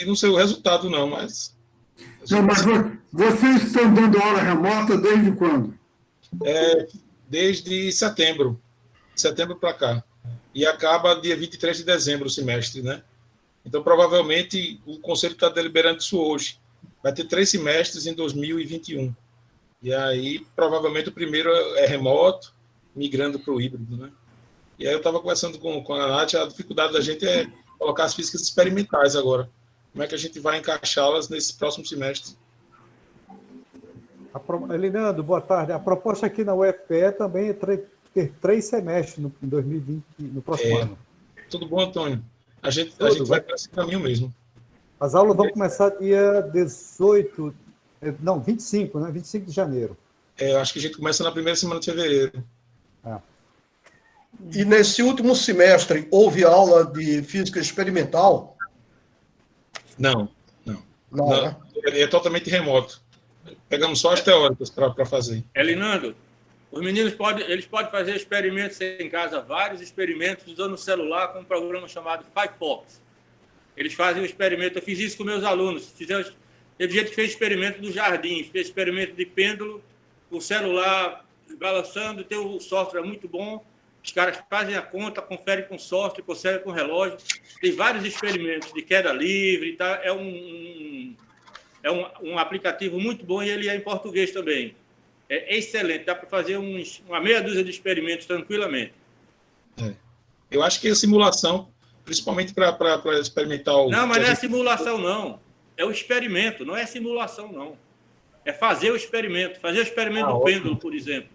não sei o resultado, não, mas... Não, mas vocês estão dando aula remota desde quando? Desde setembro para cá. E acaba dia 23 de dezembro o semestre, né? Então, provavelmente, o Conselho está deliberando isso hoje. Vai ter 3 semestres em 2021. E aí, provavelmente, o primeiro é remoto, migrando para o híbrido, né? E aí eu estava conversando com a Nath, a dificuldade da gente é colocar as físicas experimentais agora. Como é que a gente vai encaixá-las nesse próximo semestre? Elinando, boa tarde. A proposta aqui na UFPE também é ter 3 semestres em 2020, no próximo ano. Tudo bom, Antônio? A gente vai para esse caminho mesmo. As aulas vão começar dia 18, não, 25, né? 25 de janeiro. Acho que a gente começa na primeira semana de fevereiro. E nesse último semestre, houve aula de física experimental? Não. Né? É totalmente remoto. Pegamos só as teóricas para fazer. Elinando, os meninos podem fazer experimentos em casa, vários experimentos usando o celular com um programa chamado Firefox. Eles fazem um experimento, eu fiz isso com meus alunos. Teve gente que fez experimento do jardim, fez experimento de pêndulo, o celular balançando, tem o software muito bom. Os caras fazem a conta, conferem com software, conferem com relógio. Tem vários experimentos de queda livre. Tá? É um aplicativo muito bom e ele é em português também. É excelente, dá para fazer uma meia dúzia de experimentos tranquilamente. Eu acho que a simulação, principalmente para experimentar o... Não, mas não é simulação, não. É o experimento, não é simulação, não. É fazer o experimento. Fazer o experimento do pêndulo, por exemplo.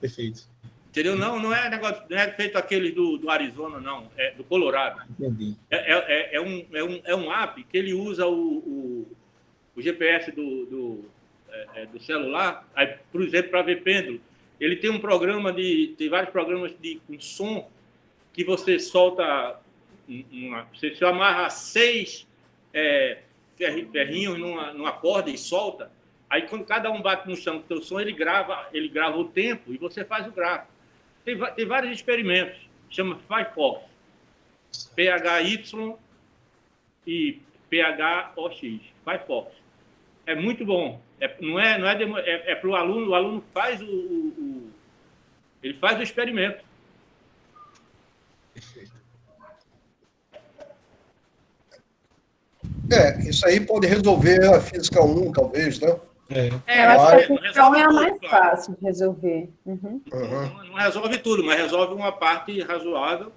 Perfeito. Entendeu? Não é negócio, não é feito aquele do Arizona, não. É do Colorado. Entendi. É um app que ele usa o GPS do celular, aí, por exemplo, para ver pêndulo. Ele tem tem vários programas com som que você solta, você se amarra 6 ferrinhos numa corda e solta. Aí, quando cada um bate no chão com o seu som, ele grava o tempo e você faz o gráfico. Tem vários experimentos, chama Firefox. PHY e PHOX. Firefox. É muito bom. É para o aluno faz ele faz o experimento. Perfeito. Isso aí pode resolver a Física 1, talvez, né? Eu acho que a função é a mais fácil de resolver. Não resolve tudo, mas resolve uma parte razoável.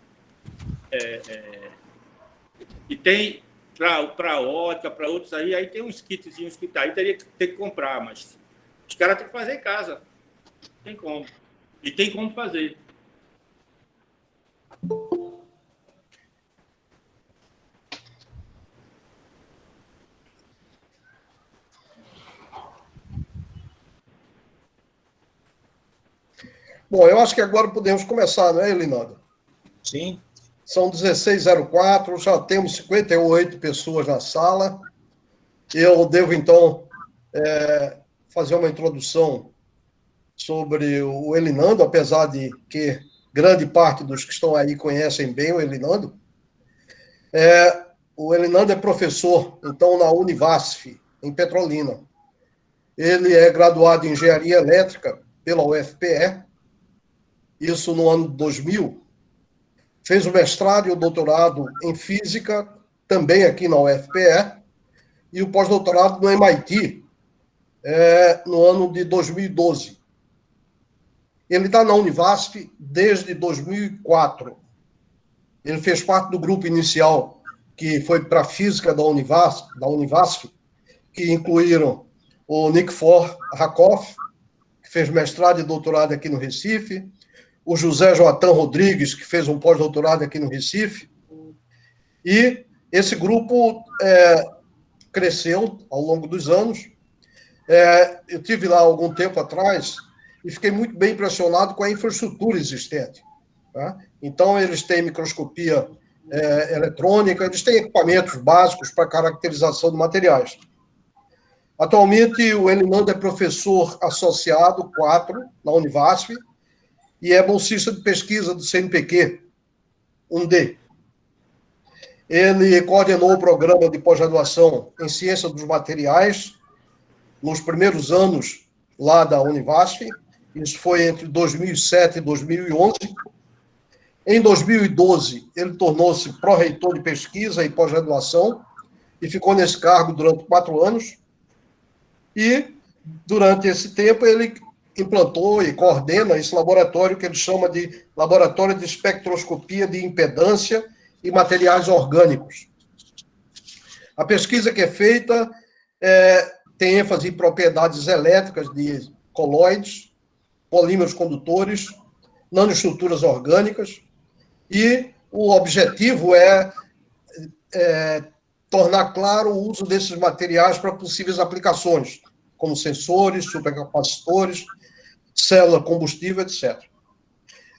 E tem para ótica, para outros aí tem uns kitzinhos que aí teria que ter que comprar, mas os caras têm que fazer em casa. Tem como. E tem como fazer. Bom, eu acho que agora podemos começar, não é, Elinando? Sim. São 16h04, já temos 58 pessoas na sala. Eu devo, então, fazer uma introdução sobre o Elinando, apesar de que grande parte dos que estão aí conhecem bem o Elinando. O Elinando é professor, então, na Univasf, em Petrolina. Ele é graduado em Engenharia Elétrica pela UFPE, isso no ano de 2000. Fez o mestrado e o doutorado em Física, também aqui na UFPE, e o pós-doutorado no MIT, no ano de 2012. Ele está na Univasf desde 2004. Ele fez parte do grupo inicial que foi para a Física da Univasf, que incluíram o Nikifor Rakoff, que fez mestrado e doutorado aqui no Recife, o José Joatan Rodrigues, que fez um pós-doutorado aqui no Recife, e esse grupo cresceu ao longo dos anos. Eu tive lá algum tempo atrás e fiquei muito bem impressionado com a infraestrutura existente. Tá? Então, eles têm microscopia eletrônica, eles têm equipamentos básicos para caracterização de materiais. Atualmente, o Elinando é professor associado 4 na Univasf e é bolsista de pesquisa do CNPq, 1D. Ele coordenou o programa de pós-graduação em Ciência dos Materiais nos primeiros anos lá da Univasf. Isso foi entre 2007 e 2011. Em 2012, ele tornou-se pró-reitor de pesquisa e pós-graduação e ficou nesse cargo durante 4 anos. E, durante esse tempo, ele implantou e coordena esse laboratório que ele chama de Laboratório de Espectroscopia de Impedância e Materiais Orgânicos. A pesquisa que é feita tem ênfase em propriedades elétricas de colóides, polímeros condutores, nanoestruturas orgânicas, e o objetivo é tornar claro o uso desses materiais para possíveis aplicações, como sensores, supercapacitores, célula combustível, etc.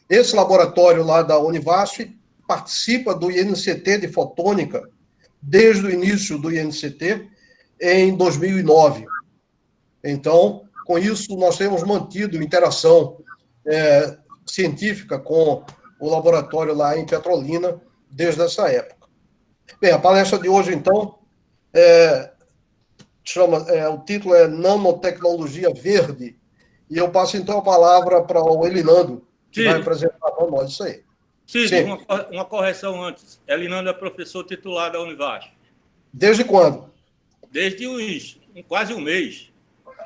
Esse laboratório lá da Univasf participa do INCT de fotônica desde o início do INCT, em 2009. Então, com isso, nós temos mantido interação científica com o laboratório lá em Petrolina desde essa época. Bem, a palestra de hoje, então, o título é Nanotecnologia Verde, e eu passo, então, a palavra para o Elinando, que vai apresentar para nós isso aí. Cid, uma correção antes. Elinando é professor titular da Univasf. Desde quando? Desde quase um mês.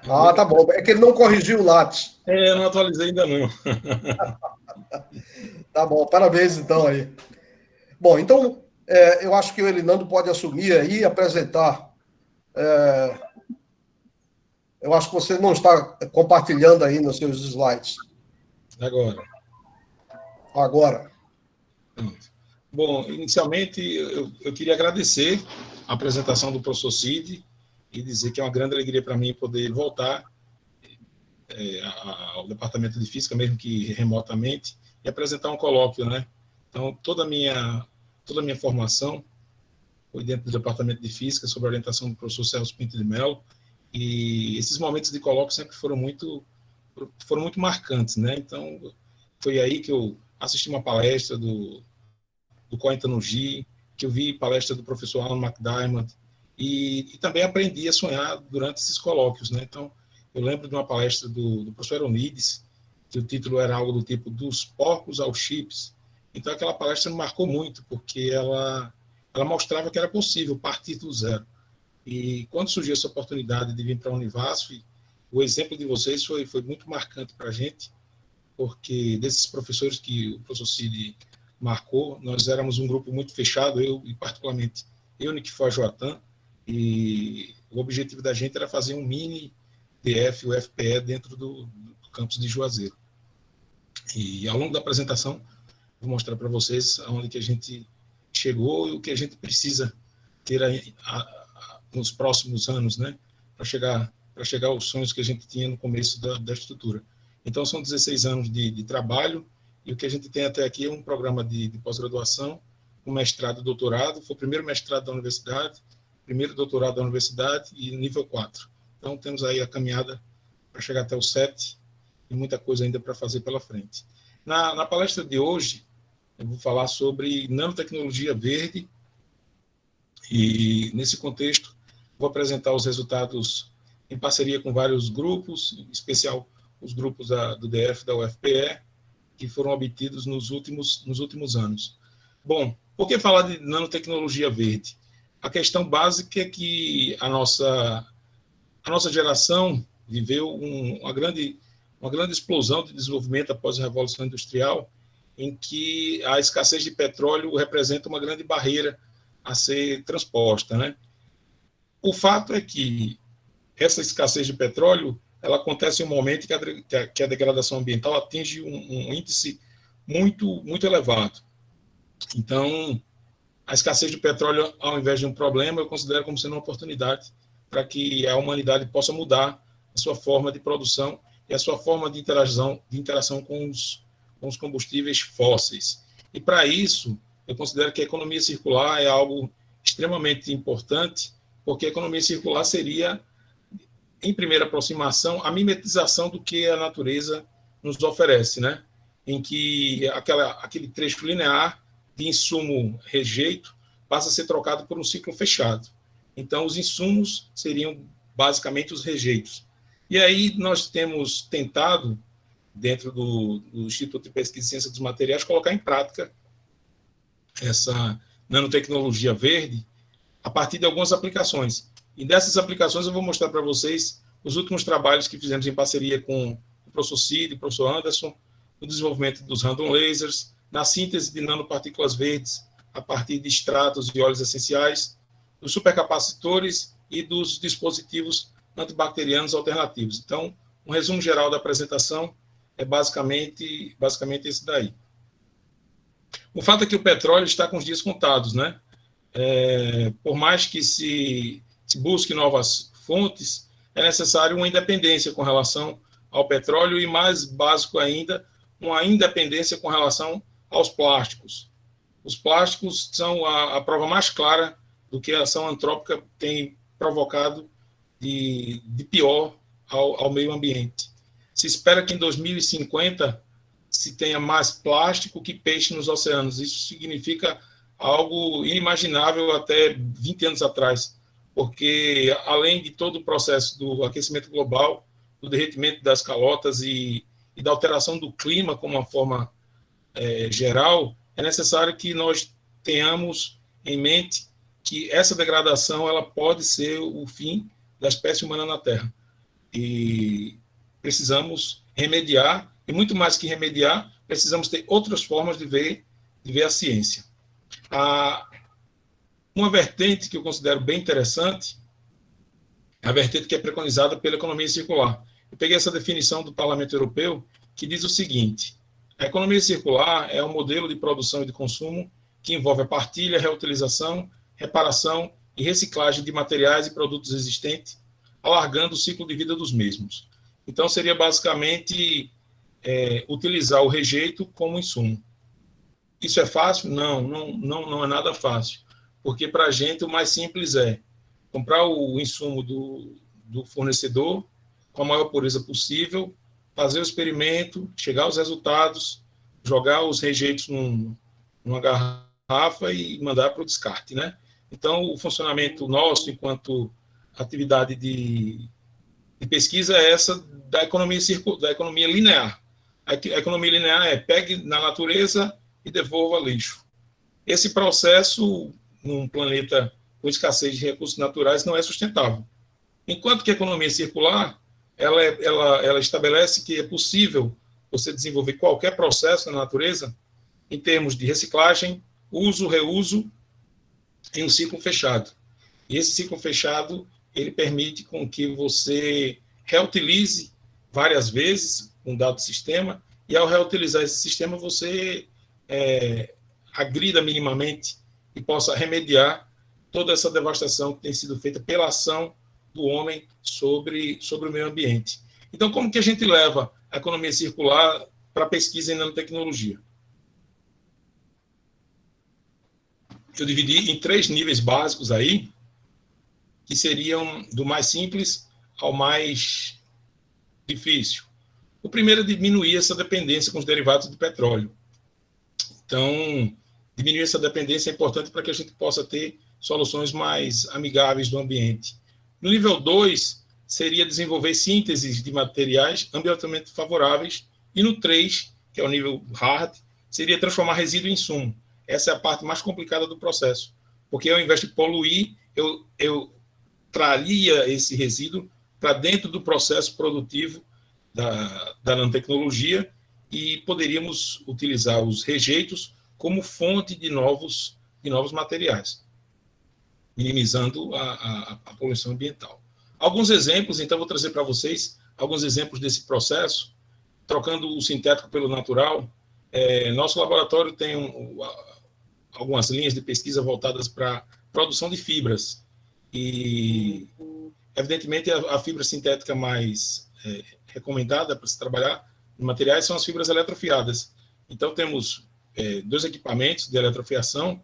Ah, tá bom. É que ele não corrigiu o Lattes. Eu não atualizei ainda não. Tá bom, parabéns então aí. Bom, então, eu acho que o Elinando pode assumir aí e apresentar. Eu acho que você não está compartilhando aí nos seus slides. Agora. Bom, inicialmente, eu queria agradecer a apresentação do professor Cid e dizer que é uma grande alegria para mim poder voltar ao departamento de física, mesmo que remotamente, e apresentar um colóquio, né? Então, toda a minha formação foi dentro do departamento de física, sob a orientação do professor Celso Pinto de Mello, e esses momentos de colóquio sempre foram muito marcantes, né? Então, foi aí que eu assisti uma palestra do Cohen Tanuji, que eu vi palestra do professor Alan McDiarmid, e também aprendi a sonhar durante esses colóquios, né? Então, eu lembro de uma palestra do professor Aeronides, que o título era algo do tipo dos porcos aos chips. Então, aquela palestra me marcou muito, porque ela mostrava que era possível partir do zero. E quando surgiu essa oportunidade de vir para a Univasf, o exemplo de vocês foi muito marcante para a gente, porque desses professores que o professor Cid marcou, nós éramos um grupo muito fechado, eu e particularmente eu, Nikifor Joatan, e o objetivo da gente era fazer um mini DF, o FPE, dentro do campus de Juazeiro. E ao longo da apresentação, vou mostrar para vocês aonde que a gente chegou e o que a gente precisa ter aí, nos próximos anos, né, para chegar aos sonhos que a gente tinha no começo da estrutura. Então, são 16 anos de trabalho, e o que a gente tem até aqui é um programa de pós-graduação, um mestrado e doutorado. Foi o primeiro mestrado da universidade, primeiro doutorado da universidade e nível 4. Então, temos aí a caminhada para chegar até o 7 e muita coisa ainda para fazer pela frente. Na palestra de hoje, eu vou falar sobre nanotecnologia verde, e, nesse contexto, vou apresentar os resultados em parceria com vários grupos, em especial os grupos do DF, da UFPE, que foram obtidos nos últimos anos. Bom, por que falar de nanotecnologia verde? A questão básica é que a nossa geração viveu uma grande explosão de desenvolvimento após a Revolução Industrial, em que a escassez de petróleo representa uma grande barreira a ser transposta, né? O fato é que essa escassez de petróleo ela acontece em um momento que a degradação ambiental atinge um índice muito, muito elevado. Então, a escassez de petróleo, ao invés de um problema, eu considero como sendo uma oportunidade para que a humanidade possa mudar a sua forma de produção e a sua forma de interação com os combustíveis fósseis. E, para isso, eu considero que a economia circular é algo extremamente importante, porque a economia circular seria, em primeira aproximação, a mimetização do que a natureza nos oferece, né? Em que aquele trecho linear de insumo-rejeito passa a ser trocado por um ciclo fechado. Então, os insumos seriam basicamente os rejeitos. E aí nós temos tentado, dentro do Instituto de Pesquisa e Ciência dos Materiais, colocar em prática essa nanotecnologia verde a partir de algumas aplicações. E dessas aplicações eu vou mostrar para vocês os últimos trabalhos que fizemos em parceria com o professor Cid, o professor Anderson, no desenvolvimento dos random lasers, na síntese de nanopartículas verdes a partir de extratos e óleos essenciais, dos supercapacitores e dos dispositivos antibacterianos alternativos. Então, um resumo geral da apresentação é basicamente esse daí. O fato é que o petróleo está com os dias contados, né? Por mais que se busque novas fontes, é necessário uma independência com relação ao petróleo e, mais básico ainda, uma independência com relação aos plásticos. Os plásticos são a prova mais clara do que a ação antrópica tem provocado de pior ao meio ambiente. Se espera que em 2050 se tenha mais plástico que peixe nos oceanos. Isso significa algo inimaginável até 20 anos atrás, porque além de todo o processo do aquecimento global, do derretimento das calotas e da alteração do clima como uma forma geral, é necessário que nós tenhamos em mente que essa degradação ela pode ser o fim da espécie humana na Terra. E precisamos remediar, e muito mais que remediar, precisamos ter outras formas de ver a ciência. Uma vertente que eu considero bem interessante é a vertente que é preconizada pela economia circular. Eu peguei essa definição do Parlamento Europeu, que diz o seguinte: a economia circular é um modelo de produção e de consumo que envolve a partilha, reutilização, reparação e reciclagem de materiais e produtos existentes, alargando o ciclo de vida dos mesmos. Então, seria basicamente utilizar o rejeito como insumo. Isso é fácil? Não é nada fácil, porque para a gente o mais simples é comprar o insumo do fornecedor com a maior pureza possível, fazer o experimento, chegar aos resultados, jogar os rejeitos numa garrafa e mandar para o descarte, né? Então, o funcionamento nosso, enquanto atividade de pesquisa, é essa da economia linear. A economia linear é pegue na natureza e devolva lixo. Esse processo, num planeta com escassez de recursos naturais, não é sustentável. Enquanto que a economia circular, ela estabelece que é possível você desenvolver qualquer processo na natureza em termos de reciclagem, uso, reuso, em um ciclo fechado. E esse ciclo fechado, ele permite com que você reutilize várias vezes um dado sistema, e ao reutilizar esse sistema, você agrida minimamente e possa remediar toda essa devastação que tem sido feita pela ação do homem sobre o meio ambiente. Então, como que a gente leva a economia circular para a pesquisa em nanotecnologia? Eu dividi em 3 níveis básicos aí, que seriam do mais simples ao mais difícil. O primeiro é diminuir essa dependência com os derivados do petróleo. Então, diminuir essa dependência é importante para que a gente possa ter soluções mais amigáveis do ambiente. No nível 2, seria desenvolver sínteses de materiais ambientalmente favoráveis. E no 3, que é o nível hard, seria transformar resíduo em insumo. Essa é a parte mais complicada do processo, porque ao invés de poluir, eu traria esse resíduo para dentro do processo produtivo da nanotecnologia e poderíamos utilizar os rejeitos como fonte de novos materiais, minimizando a poluição ambiental. Alguns exemplos, então, vou trazer para vocês alguns exemplos desse processo, trocando o sintético pelo natural. Nosso laboratório tem algumas linhas de pesquisa voltadas para produção de fibras. E, evidentemente, a fibra sintética mais recomendada para se trabalhar em materiais são as fibras eletrofiadas. Então, temos 2 equipamentos de eletrofiação,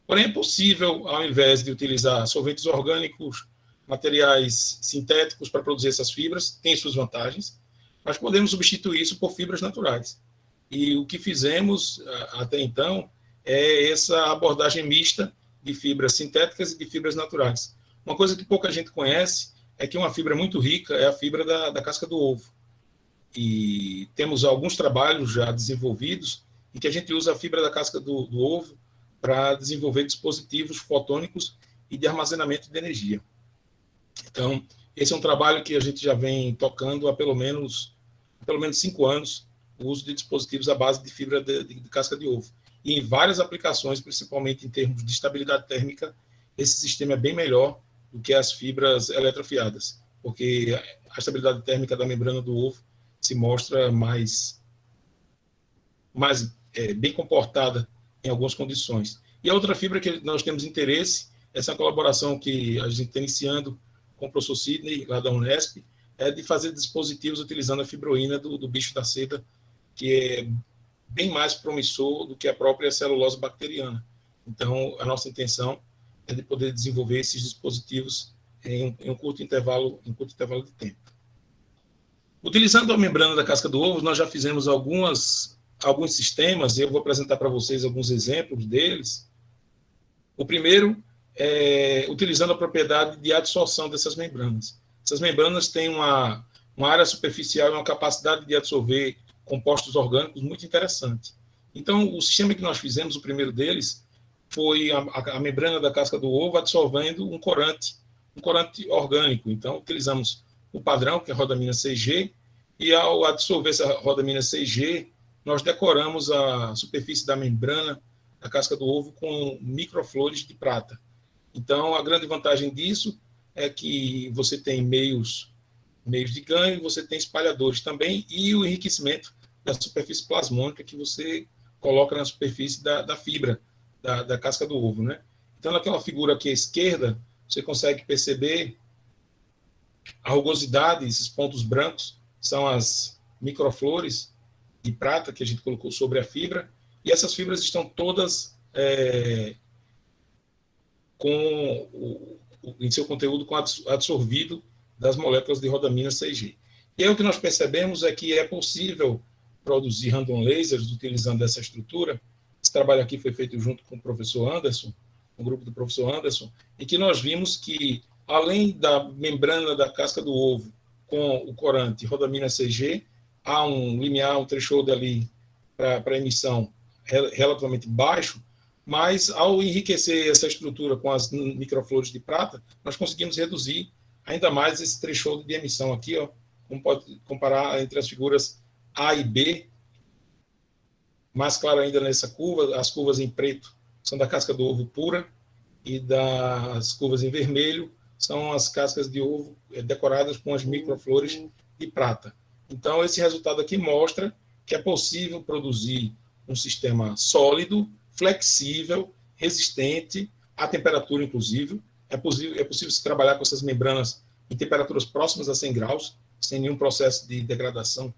porém é possível, ao invés de utilizar solventes orgânicos, materiais sintéticos para produzir essas fibras, tem suas vantagens, mas podemos substituir isso por fibras naturais. E o que fizemos até então é essa abordagem mista de fibras sintéticas e de fibras naturais. Uma coisa que pouca gente conhece é que uma fibra muito rica é a fibra da casca do ovo. E temos alguns trabalhos já desenvolvidos em que a gente usa a fibra da casca do ovo para desenvolver dispositivos fotônicos e de armazenamento de energia. Então, esse é um trabalho que a gente já vem tocando há pelo menos 5 anos, o uso de dispositivos à base de fibra de casca de ovo. E em várias aplicações, principalmente em termos de estabilidade térmica, esse sistema é bem melhor do que as fibras eletrofiadas, porque a estabilidade térmica da membrana do ovo se mostra bem comportada em algumas condições. E a outra fibra que nós temos interesse, essa colaboração que a gente está iniciando com o professor Sidney, lá da Unesp, é de fazer dispositivos utilizando a fibroína do bicho da seda, que é bem mais promissor do que a própria celulose bacteriana. Então, a nossa intenção é de poder desenvolver esses dispositivos em um curto intervalo de tempo. Utilizando a membrana da casca do ovo, nós já fizemos alguns sistemas, e eu vou apresentar para vocês alguns exemplos deles. O primeiro é utilizando a propriedade de adsorção dessas membranas. Essas membranas têm uma área superficial e uma capacidade de absorver compostos orgânicos muito interessante. Então, o sistema que nós fizemos, o primeiro deles, foi a membrana da casca do ovo absorvendo um corante orgânico. Então, utilizamos o padrão, que é a rodamina 6G, e ao absorver essa rodamina 6G, nós decoramos a superfície da membrana da casca do ovo com microflores de prata. Então, a grande vantagem disso é que você tem meios de ganho, você tem espalhadores também, e o enriquecimento da superfície plasmônica que você coloca na superfície da fibra da casca do ovo, né? Então, naquela figura aqui à esquerda, você consegue perceber a rugosidade, esses pontos brancos são as microflores de prata que a gente colocou sobre a fibra, e essas fibras estão todas em seu conteúdo absorvido das moléculas de rodamina 6G. E aí o que nós percebemos é que é possível produzir random lasers utilizando essa estrutura. Esse trabalho aqui foi feito junto com o professor Anderson, um grupo do professor Anderson, em que nós vimos que, além da membrana da casca do ovo com o corante rodamina 6G, há um limiar, um threshold ali para emissão relativamente baixo, mas ao enriquecer essa estrutura com as microflores de prata, nós conseguimos reduzir ainda mais esse threshold de emissão aqui, ó, como pode comparar entre as figuras A e B, mais claro ainda nessa curva, as curvas em preto são da casca do ovo pura, e das curvas em vermelho são as cascas de ovo decoradas com as microflores de prata. Então, esse resultado aqui mostra que é possível produzir um sistema sólido, flexível, resistente à temperatura, inclusive. É possível se trabalhar com essas membranas em temperaturas próximas a 100 graus, sem nenhum processo de degradação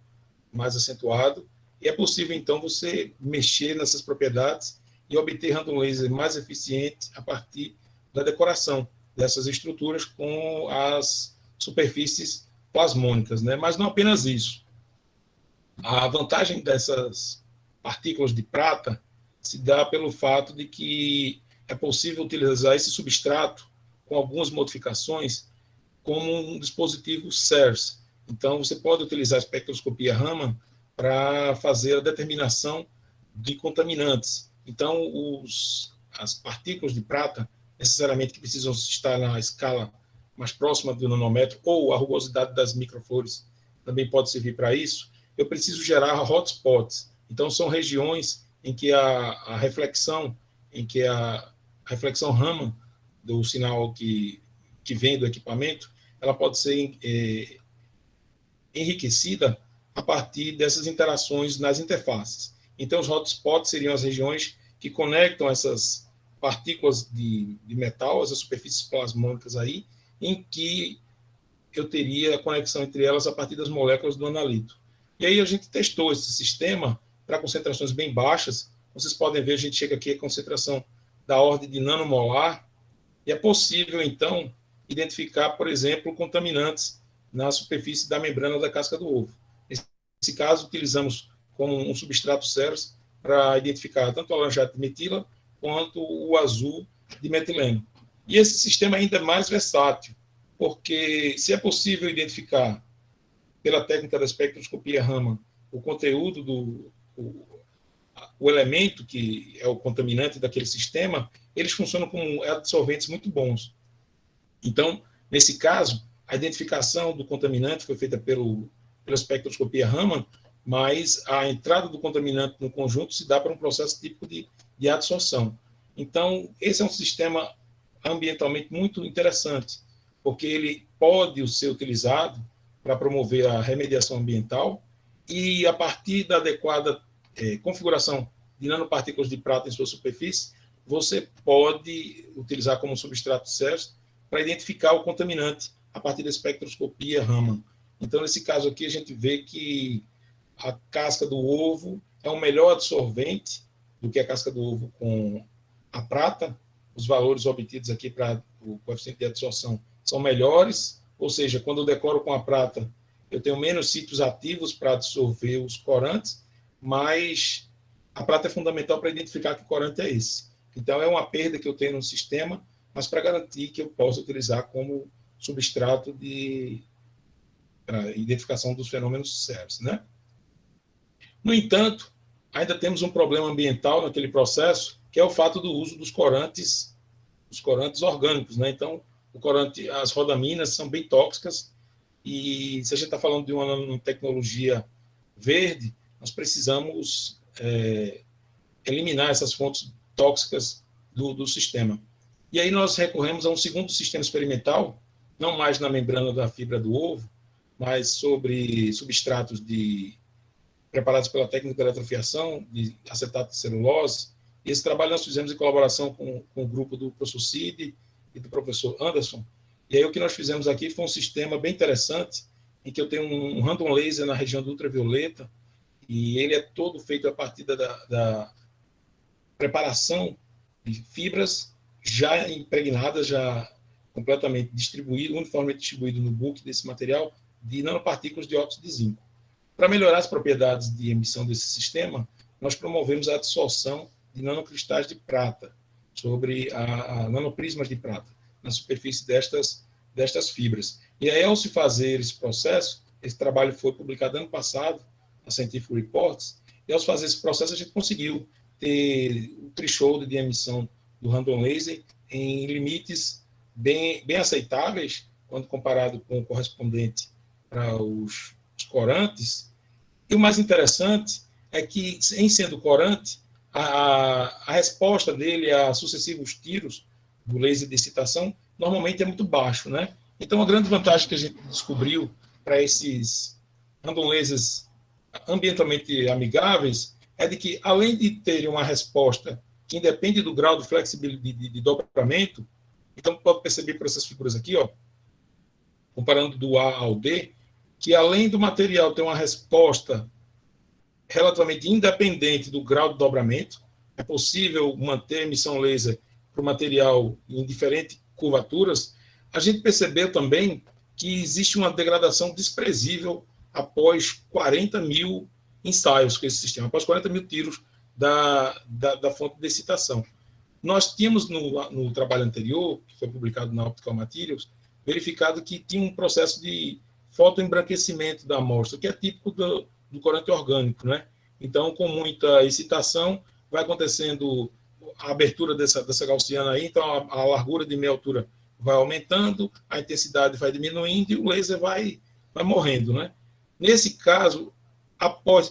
mais acentuado. E é possível, então, você mexer nessas propriedades e obter random laser mais eficiente a partir da decoração dessas estruturas com as superfícies plasmônicas, né? Mas não apenas isso. A vantagem dessas partículas de prata se dá pelo fato de que é possível utilizar esse substrato com algumas modificações como um dispositivo SERS. Então, você pode utilizar a espectroscopia Raman para fazer a determinação de contaminantes. Então, as partículas de prata, necessariamente que precisam estar na escala mais próxima do nanômetro, ou a rugosidade das microflores também pode servir para isso, eu preciso gerar hotspots. Então, são regiões em que a reflexão Raman do sinal que vem do equipamento, ela pode ser enriquecida a partir dessas interações nas interfaces. Então, os hotspots seriam as regiões que conectam essas partículas de metal, essas superfícies plasmônicas aí, em que eu teria a conexão entre elas a partir das moléculas do analito. E aí a gente testou esse sistema para concentrações bem baixas. Vocês podem ver, a gente chega aqui a concentração da ordem de nanomolar, e é possível, então, identificar, por exemplo, contaminantes na superfície da membrana da casca do ovo. Nesse caso, utilizamos como um substrato SERS para identificar tanto a laranjata de metila quanto o azul de metileno. E esse sistema ainda é mais versátil, porque se é possível identificar, pela técnica da espectroscopia Raman, o conteúdo o elemento que é o contaminante daquele sistema, eles funcionam como absorventes muito bons. Então, nesse caso, a identificação do contaminante foi feita pela espectroscopia Raman, mas a entrada do contaminante no conjunto se dá para um processo típico de adsorção. Então, esse é um sistema ambientalmente muito interessante, porque ele pode ser utilizado para promover a remediação ambiental e, a partir da adequada configuração de nanopartículas de prata em sua superfície, você pode utilizar como substrato certo para identificar o contaminante a partir da espectroscopia Raman. Então, nesse caso aqui, a gente vê que a casca do ovo é um melhor absorvente do que a casca do ovo com a prata. Os valores obtidos aqui para o coeficiente de adsorção são melhores, ou seja, quando eu decoro com a prata, eu tenho menos sítios ativos para absorver os corantes, mas a prata é fundamental para identificar que corante é esse. Então, é uma perda que eu tenho no sistema, mas para garantir que eu possa utilizar como substrato de identificação dos fenômenos sérios, né? No entanto, ainda temos um problema ambiental naquele processo, que é o fato do uso dos corantes orgânicos, né? Então, as rodaminas são bem tóxicas, e se a gente está falando de uma tecnologia verde, nós precisamos eliminar essas fontes tóxicas do sistema. E aí nós recorremos a um segundo sistema experimental, não mais na membrana da fibra do ovo, mas sobre substratos preparados pela técnica de eletrofiação, de acetato de celulose. E esse trabalho nós fizemos em colaboração com o grupo do professor Cid e do professor Anderson. E aí o que nós fizemos aqui foi um sistema bem interessante, em que eu tenho um random laser na região do ultravioleta, e ele é todo feito a partir da preparação de fibras já impregnadas, já completamente distribuído, uniformemente distribuído no book desse material, de nanopartículas de óxido de zinco. Para melhorar as propriedades de emissão desse sistema, nós promovemos a absorção de nanocristais de prata sobre a nanoprismas de prata na superfície destas fibras. E aí, ao se fazer esse processo, esse trabalho foi publicado ano passado na Scientific Reports, e ao se fazer esse processo, a gente conseguiu ter o threshold de emissão do random laser em limites bem aceitáveis, quando comparado com o correspondente para os corantes. E o mais interessante é que, em sendo corante, a resposta dele a sucessivos tiros do laser de excitação normalmente é muito baixo, né? Então, a grande vantagem que a gente descobriu para esses random lasers ambientalmente amigáveis é de que, além de terem uma resposta que independe do grau de flexibilidade de dobramento, então pode perceber por essas figuras aqui, ó, comparando do A ao D, que além do material ter uma resposta relativamente independente do grau de dobramento, é possível manter a emissão laser para o material em diferentes curvaturas, a gente percebeu também que existe uma degradação desprezível após 40 mil ensaios com esse sistema, após 40 mil tiros da fonte de excitação. Nós tínhamos no trabalho anterior, que foi publicado na Optical Materials, verificado que tinha um processo de fotoembranquecimento da amostra, que é típico do corante orgânico, né? Então, com muita excitação, vai acontecendo a abertura dessa gaussiana aí, então a largura de meia altura vai aumentando, a intensidade vai diminuindo e o laser vai morrendo, né? Nesse caso,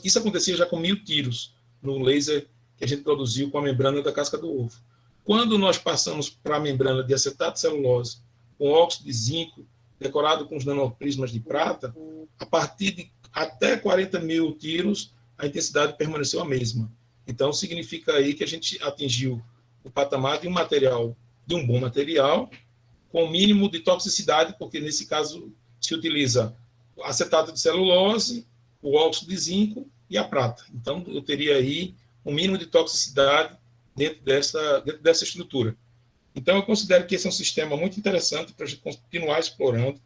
isso acontecia já com 1000 tiros no laser que a gente produziu com a membrana da casca do ovo. Quando nós passamos para a membrana de acetato de celulose com óxido de zinco, decorado com os nanoprismas de prata, a partir de até 40 mil tiros, a intensidade permaneceu a mesma. Então, significa aí que a gente atingiu o patamar de um bom material, com o mínimo de toxicidade, porque nesse caso se utiliza acetato de celulose, o óxido de zinco e a prata. Então, eu teria aí um mínimo de toxicidade dentro dessa estrutura. Então, eu considero que esse é um sistema muito interessante para a gente continuar explorando,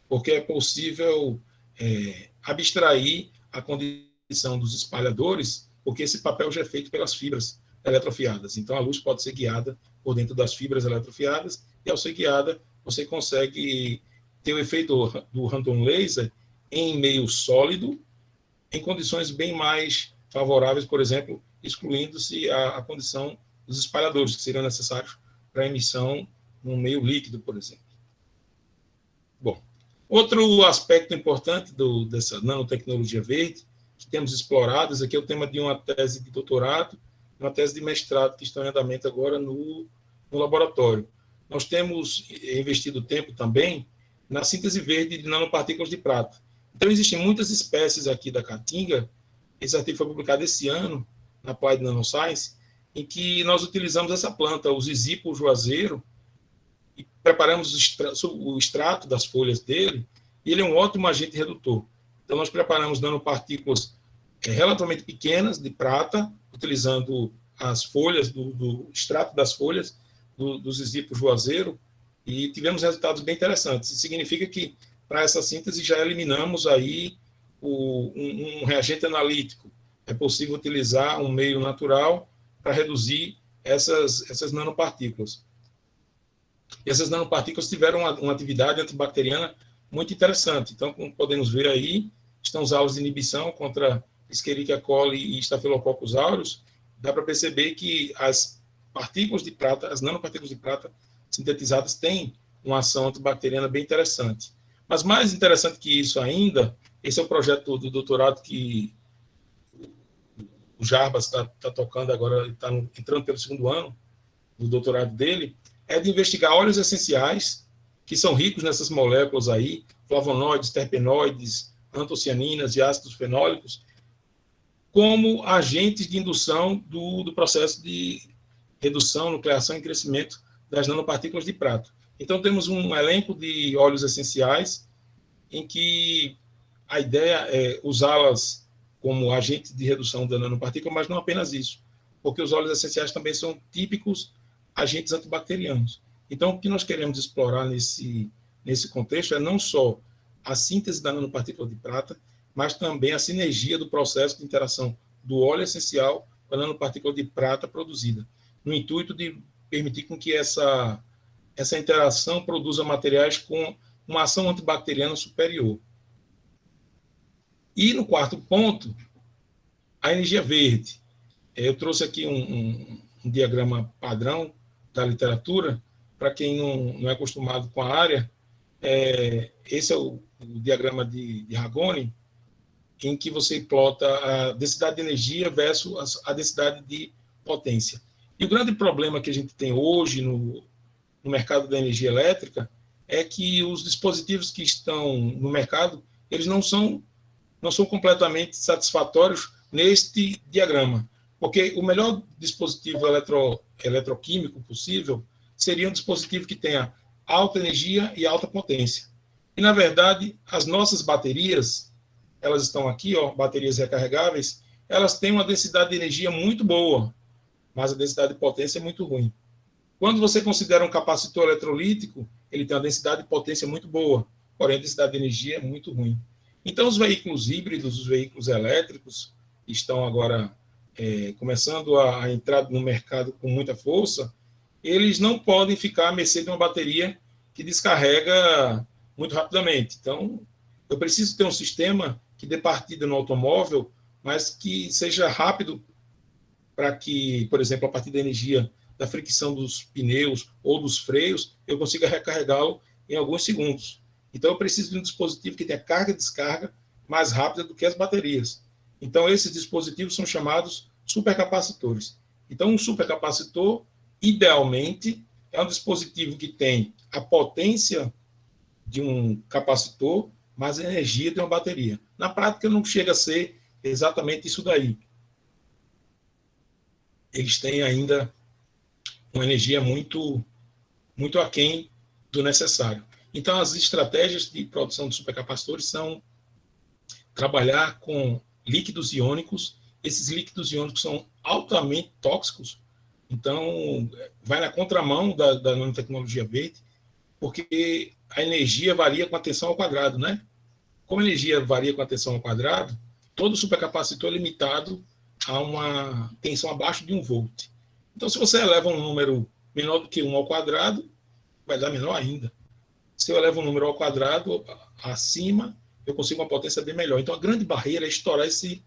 porque é possível abstrair a condição dos espalhadores, porque esse papel já é feito pelas fibras eletrofiadas. Então, a luz pode ser guiada por dentro das fibras eletrofiadas, e ao ser guiada, você consegue ter o efeito do random laser em meio sólido, em condições bem mais favoráveis, por exemplo, excluindo-se a condição dos espalhadores, que seriam necessários para a emissão num meio líquido, por exemplo. Bom, outro aspecto importante dessa nanotecnologia verde, que temos explorado, isso aqui é o tema de uma tese de doutorado, uma tese de mestrado que estão em andamento agora no laboratório. Nós temos investido tempo também na síntese verde de nanopartículas de prata. Então, existem muitas espécies aqui da caatinga. Esse artigo foi publicado esse ano na Applied Nanoscience, em que nós utilizamos essa planta, o zizipo juazeiro, e preparamos o extrato das folhas dele, e ele é um ótimo agente redutor. Então, nós preparamos nanopartículas relativamente pequenas de prata, utilizando as folhas, do extrato das folhas do zizipo juazeiro, e tivemos resultados bem interessantes. Isso significa que, para essa síntese, já eliminamos aí um reagente analítico. É possível utilizar um meio natural para reduzir essas nanopartículas. E essas nanopartículas tiveram uma atividade antibacteriana muito interessante. Então, como podemos ver aí, estão os alvos de inibição contra Escherichia coli e Staphylococcus aureus. Dá para perceber que as partículas de prata, as nanopartículas de prata sintetizadas têm uma ação antibacteriana bem interessante. Mas mais interessante que isso ainda, esse é o projeto do doutorado que o Jarbas está tocando agora, está entrando pelo 2º ano do doutorado dele, é de investigar óleos essenciais que são ricos nessas moléculas aí, flavonoides, terpenoides, antocianinas e ácidos fenólicos, como agentes de indução do processo de redução, nucleação e crescimento das nanopartículas de prata. Então, temos um elenco de óleos essenciais em que a ideia é usá-las como agente de redução da nanopartícula, mas não apenas isso, porque os óleos essenciais também são típicos agentes antibacterianos. Então, o que nós queremos explorar nesse contexto é não só a síntese da nanopartícula de prata, mas também a sinergia do processo de interação do óleo essencial com a nanopartícula de prata produzida, no intuito de permitir com que essa interação produza materiais com uma ação antibacteriana superior. E no 4º ponto, a energia verde. Eu trouxe aqui um diagrama padrão da literatura, para quem não é acostumado com a área. Esse é o diagrama de Ragone, em que você plota a densidade de energia versus a densidade de potência. E o grande problema que a gente tem hoje no mercado da energia elétrica é que os dispositivos que estão no mercado, eles não são completamente satisfatórios neste diagrama, porque o melhor dispositivo eletroquímico possível seria um dispositivo que tenha alta energia e alta potência. E, na verdade, as nossas baterias, elas estão aqui, baterias recarregáveis, elas têm uma densidade de energia muito boa, mas a densidade de potência é muito ruim. Quando você considera um capacitor eletrolítico, ele tem uma densidade de potência muito boa, porém a densidade de energia é muito ruim. Então, os veículos híbridos, os veículos elétricos, estão agora começando a entrar no mercado com muita força, eles não podem ficar à mercê de uma bateria que descarrega muito rapidamente. Então, eu preciso ter um sistema que dê partida no automóvel, mas que seja rápido para que, por exemplo, a partir da energia da fricção dos pneus ou dos freios, eu consiga recarregá-lo em alguns segundos. Então, eu preciso de um dispositivo que tenha carga e descarga mais rápida do que as baterias. Então, esses dispositivos são chamados supercapacitores. Então, um supercapacitor, idealmente, é um dispositivo que tem a potência de um capacitor, mas a energia de uma bateria. Na prática, não chega a ser exatamente isso daí. Eles têm ainda uma energia muito aquém do necessário. Então, as estratégias de produção de supercapacitores são trabalhar com líquidos iônicos. Esses líquidos iônicos são altamente tóxicos, então vai na contramão da nanotecnologia verde, porque a energia varia com a tensão ao quadrado, né? Como a energia varia com a tensão ao quadrado, todo supercapacitor é limitado a uma tensão abaixo de 1 volt. Então, se você eleva um número menor do que 1 ao quadrado, vai dar menor ainda. Se eu elevo um número ao quadrado acima, eu consigo uma potência bem melhor. Então, a grande barreira é estourar esse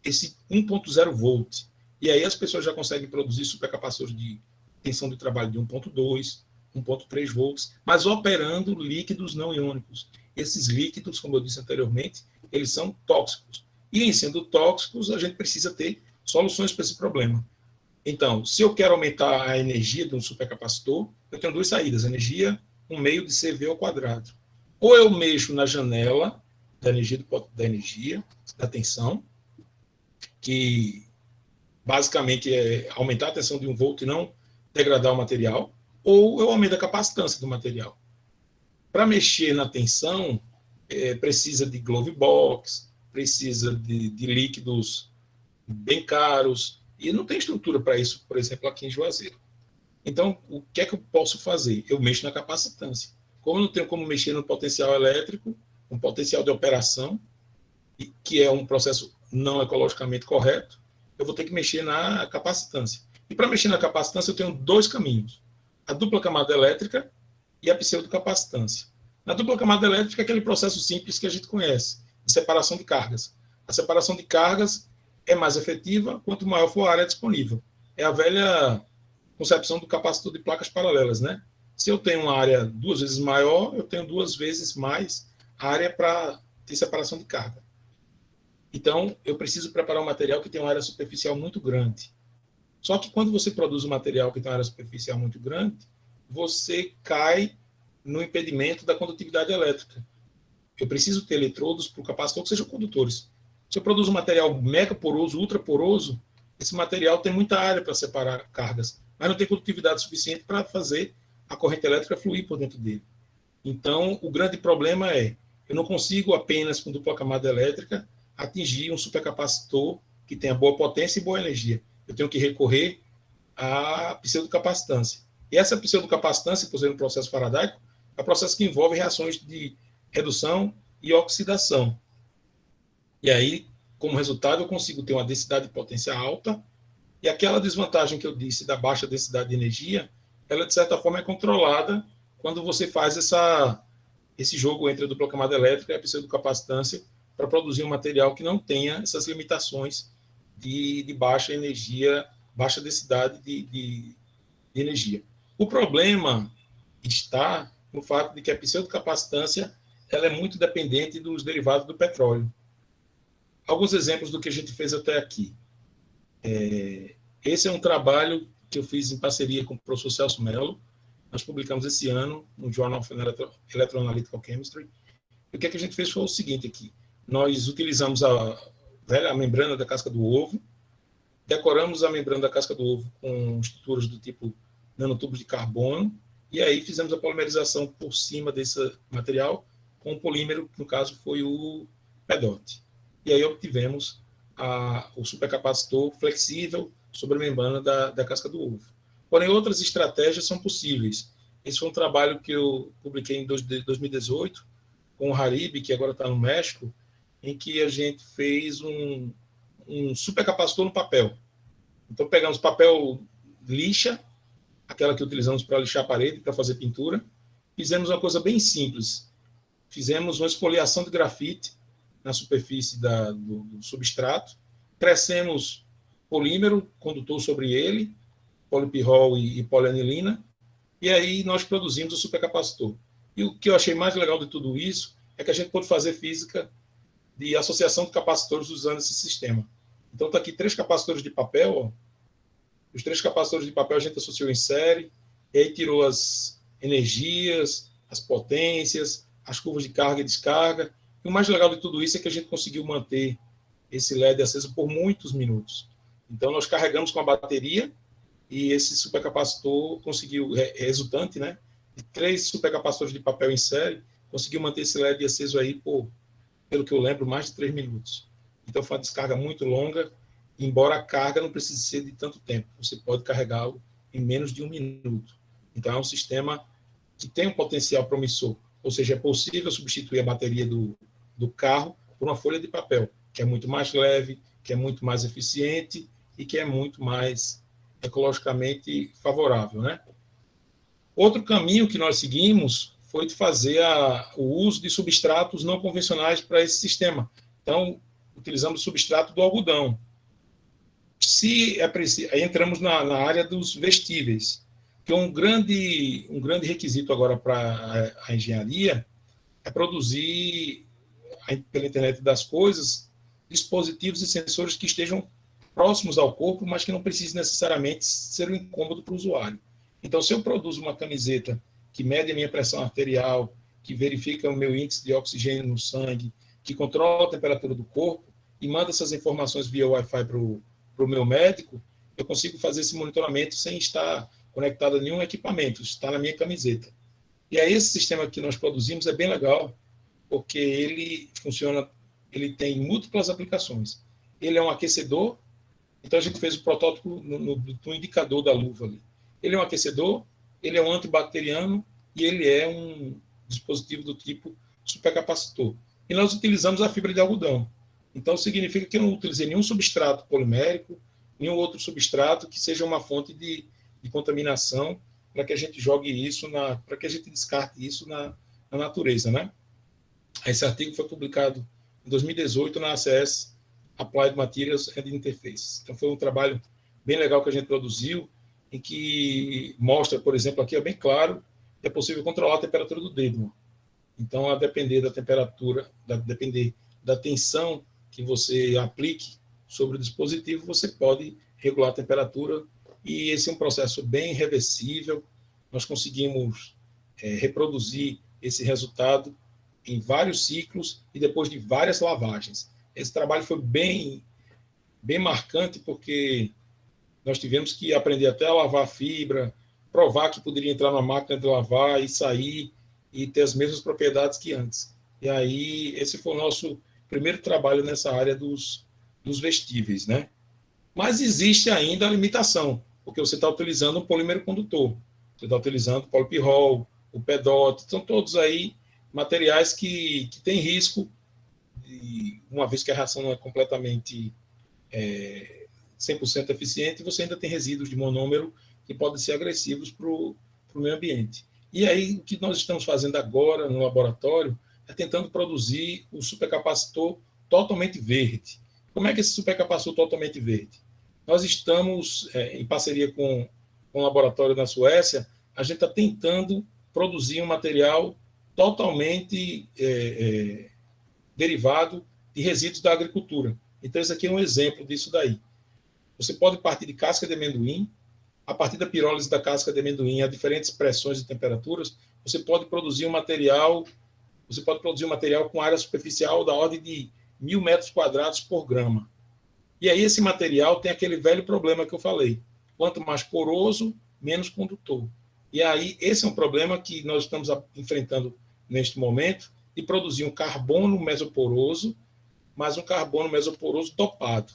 1.0 volt. E aí as pessoas já conseguem produzir supercapacitores de tensão de trabalho de 1.2, 1.3 volts, mas operando líquidos não iônicos. Esses líquidos, como eu disse anteriormente, eles são tóxicos. E em sendo tóxicos, a gente precisa ter soluções para esse problema. Então, se eu quero aumentar a energia de um supercapacitor, eu tenho 2 saídas: energia, 1 meio de CV ao quadrado. Ou eu mexo na janela da energia, da tensão, que basicamente é aumentar a tensão de 1 volt e não degradar o material, ou eu aumento a capacitância do material. Para mexer na tensão, precisa de glove box, precisa de líquidos bem caros, e não tem estrutura para isso, por exemplo, aqui em Juazeiro. Então, o que é que eu posso fazer? Eu mexo na capacitância. Como eu não tenho como mexer no potencial elétrico, um potencial de operação, que é um processo não ecologicamente correto, eu vou ter que mexer na capacitância. E para mexer na capacitância, eu tenho 2 caminhos: a dupla camada elétrica e a pseudocapacitância. Na dupla camada elétrica é aquele processo simples que a gente conhece, de separação de cargas. A separação de cargas é mais efetiva quanto maior for a área disponível. É a velha concepção do capacitor de placas paralelas, né? Se eu tenho uma área 2 vezes maior, eu tenho 2 vezes mais área para ter separação de carga. Então, eu preciso preparar um material que tem uma área superficial muito grande. Só que quando você produz um material que tem uma área superficial muito grande, você cai no impedimento da condutividade elétrica. Eu preciso ter eletrodos para o capacitor que sejam condutores. Se eu produzo um material mega poroso, ultra poroso, esse material tem muita área para separar cargas, mas não tem condutividade suficiente para fazer a corrente elétrica fluir por dentro dele. Então, o grande problema é, eu não consigo apenas com dupla camada elétrica atingir um supercapacitor que tenha boa potência e boa energia. Eu tenho que recorrer à pseudocapacitância. E essa pseudocapacitância, por ser um processo faradaico, é um processo que envolve reações de redução e oxidação. E aí, como resultado, eu consigo ter uma densidade de potência alta, e aquela desvantagem que eu disse da baixa densidade de energia, ela, de certa forma, é controlada quando você faz esse jogo entre a dupla camada elétrica e a pseudocapacitância para produzir um material que não tenha essas limitações de baixa energia, baixa densidade de energia. O problema está no fato de que a pseudocapacitância ela é muito dependente dos derivados do petróleo. Alguns exemplos do que a gente fez até aqui. Esse é um trabalho que eu fiz em parceria com o professor Celso Mello. Nós publicamos esse ano no Journal of Electroanalytical Chemistry. E o que a gente fez foi o seguinte aqui. Nós utilizamos a membrana da casca do ovo, decoramos a membrana da casca do ovo com estruturas do tipo nanotubos de carbono, e aí fizemos a polimerização por cima desse material com o polímero, que no caso foi o PEDOT. E aí obtivemos o supercapacitor flexível sobre a membrana da casca do ovo. Porém, outras estratégias são possíveis. Esse foi um trabalho que eu publiquei em 2018 com o Harib, que agora está no México, em que a gente fez um supercapacitor no papel. Então, pegamos papel lixa, aquela que utilizamos para lixar a parede, para fazer pintura. Fizemos uma coisa bem simples. Fizemos uma esfoliação de grafite na superfície do substrato. Crescemos polímero, condutor sobre ele, polipirrol e polianilina. E aí nós produzimos o supercapacitor. E o que eu achei mais legal de tudo isso é que a gente pôde fazer física de associação de capacitores usando esse sistema. Então, está aqui 3 capacitores de papel. Ó. Os 3 capacitores de papel a gente associou em série, e aí tirou as energias, as potências, as curvas de carga e descarga. E o mais legal de tudo isso é que a gente conseguiu manter esse LED aceso por muitos minutos. Então, nós carregamos com a bateria, e esse supercapacitor conseguiu, resultante, né, de 3 supercapacitores de papel em série, conseguiu manter esse LED aceso aí por, pelo que eu lembro, mais de 3 minutos. Então, foi uma descarga muito longa, embora a carga não precise ser de tanto tempo. Você pode carregá-lo em menos de 1 minuto. Então, é um sistema que tem um potencial promissor. Ou seja, é possível substituir a bateria do carro por uma folha de papel, que é muito mais leve, que é muito mais eficiente e que é muito mais ecologicamente favorável, né? Outro caminho que nós seguimos foi de fazer o uso de substratos não convencionais para esse sistema. Então, utilizamos o substrato do algodão. Se é preciso, aí entramos na área dos vestíveis, que é um grande requisito agora para a engenharia é produzir, pela internet das coisas, dispositivos e sensores que estejam próximos ao corpo, mas que não precisem necessariamente ser um incômodo para o usuário. Então, se eu produzo uma camiseta que mede a minha pressão arterial, que verifica o meu índice de oxigênio no sangue, que controla a temperatura do corpo e manda essas informações via Wi-Fi para o meu médico, eu consigo fazer esse monitoramento sem estar conectado a nenhum equipamento, está na minha camiseta. E aí esse sistema que nós produzimos é bem legal, porque ele funciona, ele tem múltiplas aplicações. Ele é um aquecedor, então a gente fez o protótipo no indicador da luva ali. Ele é um aquecedor, ele é um antibacteriano e ele é um dispositivo do tipo supercapacitor. E nós utilizamos a fibra de algodão. Então significa que eu não utilizei nenhum substrato polimérico, nenhum outro substrato que seja uma fonte de contaminação para que a gente jogue isso, para que a gente descarte isso na natureza, né? Esse artigo foi publicado em 2018 na ACS, Applied Materials and Interfaces. Então foi um trabalho bem legal que a gente produziu, em que mostra, por exemplo, aqui é bem claro que é possível controlar a temperatura do dedo. Então, a depender da temperatura, depender da tensão que você aplique sobre o dispositivo, você pode regular a temperatura, e esse é um processo bem reversível. Nós conseguimos reproduzir esse resultado em vários ciclos e depois de várias lavagens. Esse trabalho foi bem marcante, porque nós tivemos que aprender até a lavar a fibra, provar que poderia entrar na máquina de lavar e sair e ter as mesmas propriedades que antes. E aí, esse foi o nosso primeiro trabalho nessa área dos vestíveis, né? Mas existe ainda a limitação, porque você está utilizando um polímero condutor, você está utilizando o polipirrol, o PEDOT, são todos aí materiais que têm risco, uma vez que a reação não é completamente 100% eficiente, você ainda tem resíduos de monômero que podem ser agressivos para o meio ambiente. E aí, o que nós estamos fazendo agora no laboratório é tentando produzir o supercapacitor totalmente verde. Como é que esse supercapacitor totalmente verde? Nós estamos, em parceria com o laboratório na Suécia, a gente está tentando produzir um material totalmente derivado de resíduos da agricultura. Então, esse aqui é um exemplo disso daí. Você pode partir de casca de amendoim, a partir da pirólise da casca de amendoim a diferentes pressões e temperaturas, você pode produzir um material com área superficial da ordem de 1.000 metros quadrados por grama. E aí esse material tem aquele velho problema que eu falei. Quanto mais poroso, menos condutor. E aí esse é um problema que nós estamos enfrentando neste momento, de produzir um carbono mesoporoso, mas um carbono mesoporoso dopado.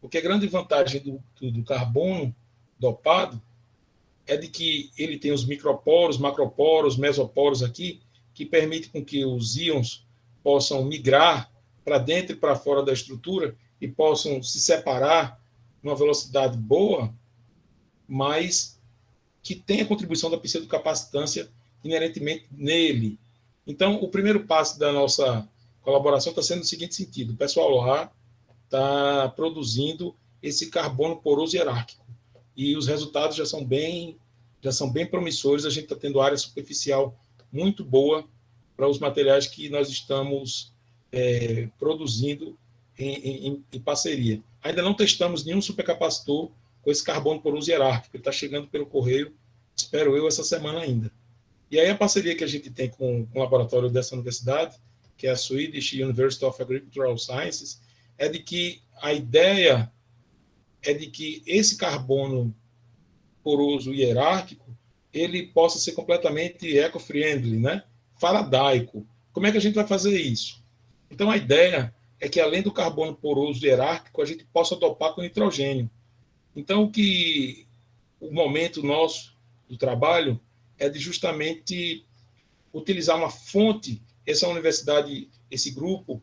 Porque a grande vantagem do carbono dopado é de que ele tem os microporos, macroporos, mesoporos aqui, que permitem com que os íons possam migrar para dentro e para fora da estrutura e possam se separar numa velocidade boa, mas que tem a contribuição da pseudocapacitância inerentemente nele. Então, o primeiro passo da nossa colaboração está sendo no seguinte sentido: o pessoal lá está produzindo esse carbono poroso hierárquico, e os resultados já são bem promissores. A gente está tendo área superficial muito boa para os materiais que nós estamos produzindo em parceria. Ainda não testamos nenhum supercapacitor com esse carbono poroso hierárquico, ele está chegando pelo correio, espero eu, essa semana ainda. E aí a parceria que a gente tem com o laboratório dessa universidade, que é a Swedish University of Agricultural Sciences, é de que a ideia é de que esse carbono poroso hierárquico ele possa ser completamente eco-friendly, né? Faradaico. Como é que a gente vai fazer isso? Então, a ideia é que, além do carbono poroso hierárquico, a gente possa dopar com nitrogênio. Então, o momento nosso do trabalho é de justamente utilizar uma fonte. Essa universidade, esse grupo,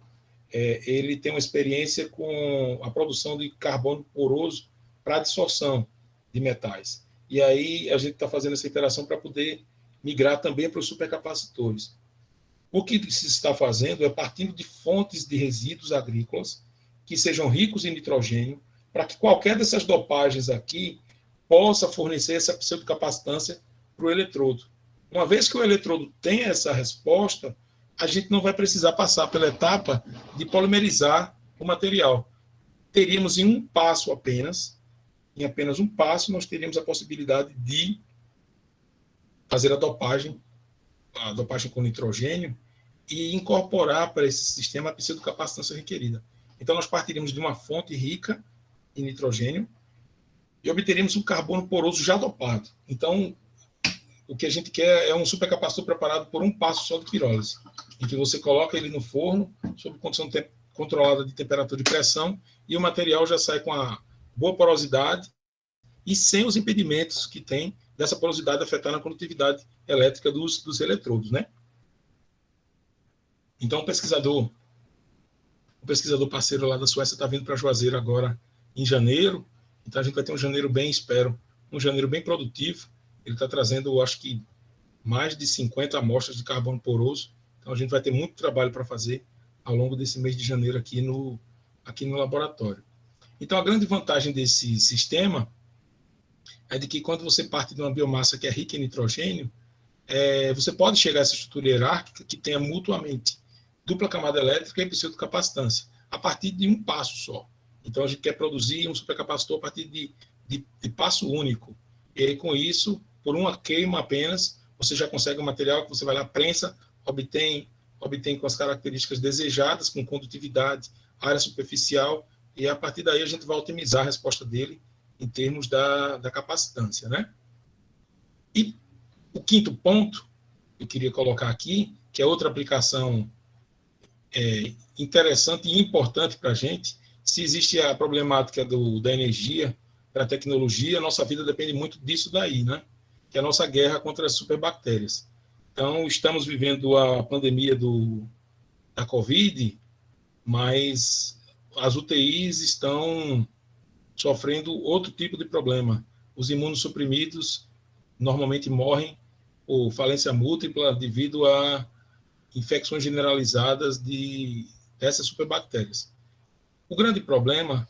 ele tem uma experiência com a produção de carbono poroso para absorção de metais. E aí a gente está fazendo essa interação para poder migrar também para os supercapacitores. O que se está fazendo é partindo de fontes de resíduos agrícolas que sejam ricos em nitrogênio, para que qualquer dessas dopagens aqui possa fornecer essa pseudocapacitância para o eletrodo. Uma vez que o eletrodo tem essa resposta, a gente não vai precisar passar pela etapa de polimerizar o material. Teríamos em apenas um passo, nós teríamos a possibilidade de fazer a dopagem com nitrogênio e incorporar para esse sistema a pseudocapacitância requerida. Então, nós partiríamos de uma fonte rica em nitrogênio e obteríamos um carbono poroso já dopado. Então, o que a gente quer é um supercapacitor preparado por um passo só de pirólise, em que você coloca ele no forno, sob condição controlada de temperatura e pressão, e o material já sai com a boa porosidade e sem os impedimentos que tem dessa porosidade afetando a condutividade elétrica dos eletrodos, né? Então, o pesquisador parceiro lá da Suécia está vindo para Juazeiro agora em janeiro. Então, a gente vai ter um janeiro um janeiro bem produtivo. Ele está trazendo, acho que, mais de 50 amostras de carbono poroso. Então, a gente vai ter muito trabalho para fazer ao longo desse mês de janeiro aqui no laboratório. Então, a grande vantagem desse sistema é de que, quando você parte de uma biomassa que é rica em nitrogênio, você pode chegar a essa estrutura hierárquica que tenha mutuamente dupla camada elétrica e pseudocapacitância, a partir de um passo só. Então, a gente quer produzir um supercapacitor a partir de passo único. E aí, com isso, por uma queima apenas, você já consegue um material que você vai lá, prensa, obtém com as características desejadas, com condutividade, área superficial, e a partir daí a gente vai otimizar a resposta dele em termos da capacitância, né? E o quinto ponto que eu queria colocar aqui, que é outra aplicação interessante e importante para a gente. Se existe a problemática da energia, da tecnologia, a nossa vida depende muito disso daí, né? Que é a nossa guerra contra as superbactérias. Então, estamos vivendo a pandemia da Covid, mas as UTIs estão sofrendo outro tipo de problema. Os imunossuprimidos normalmente morrem por falência múltipla devido a infecções generalizadas dessas superbactérias. O grande problema,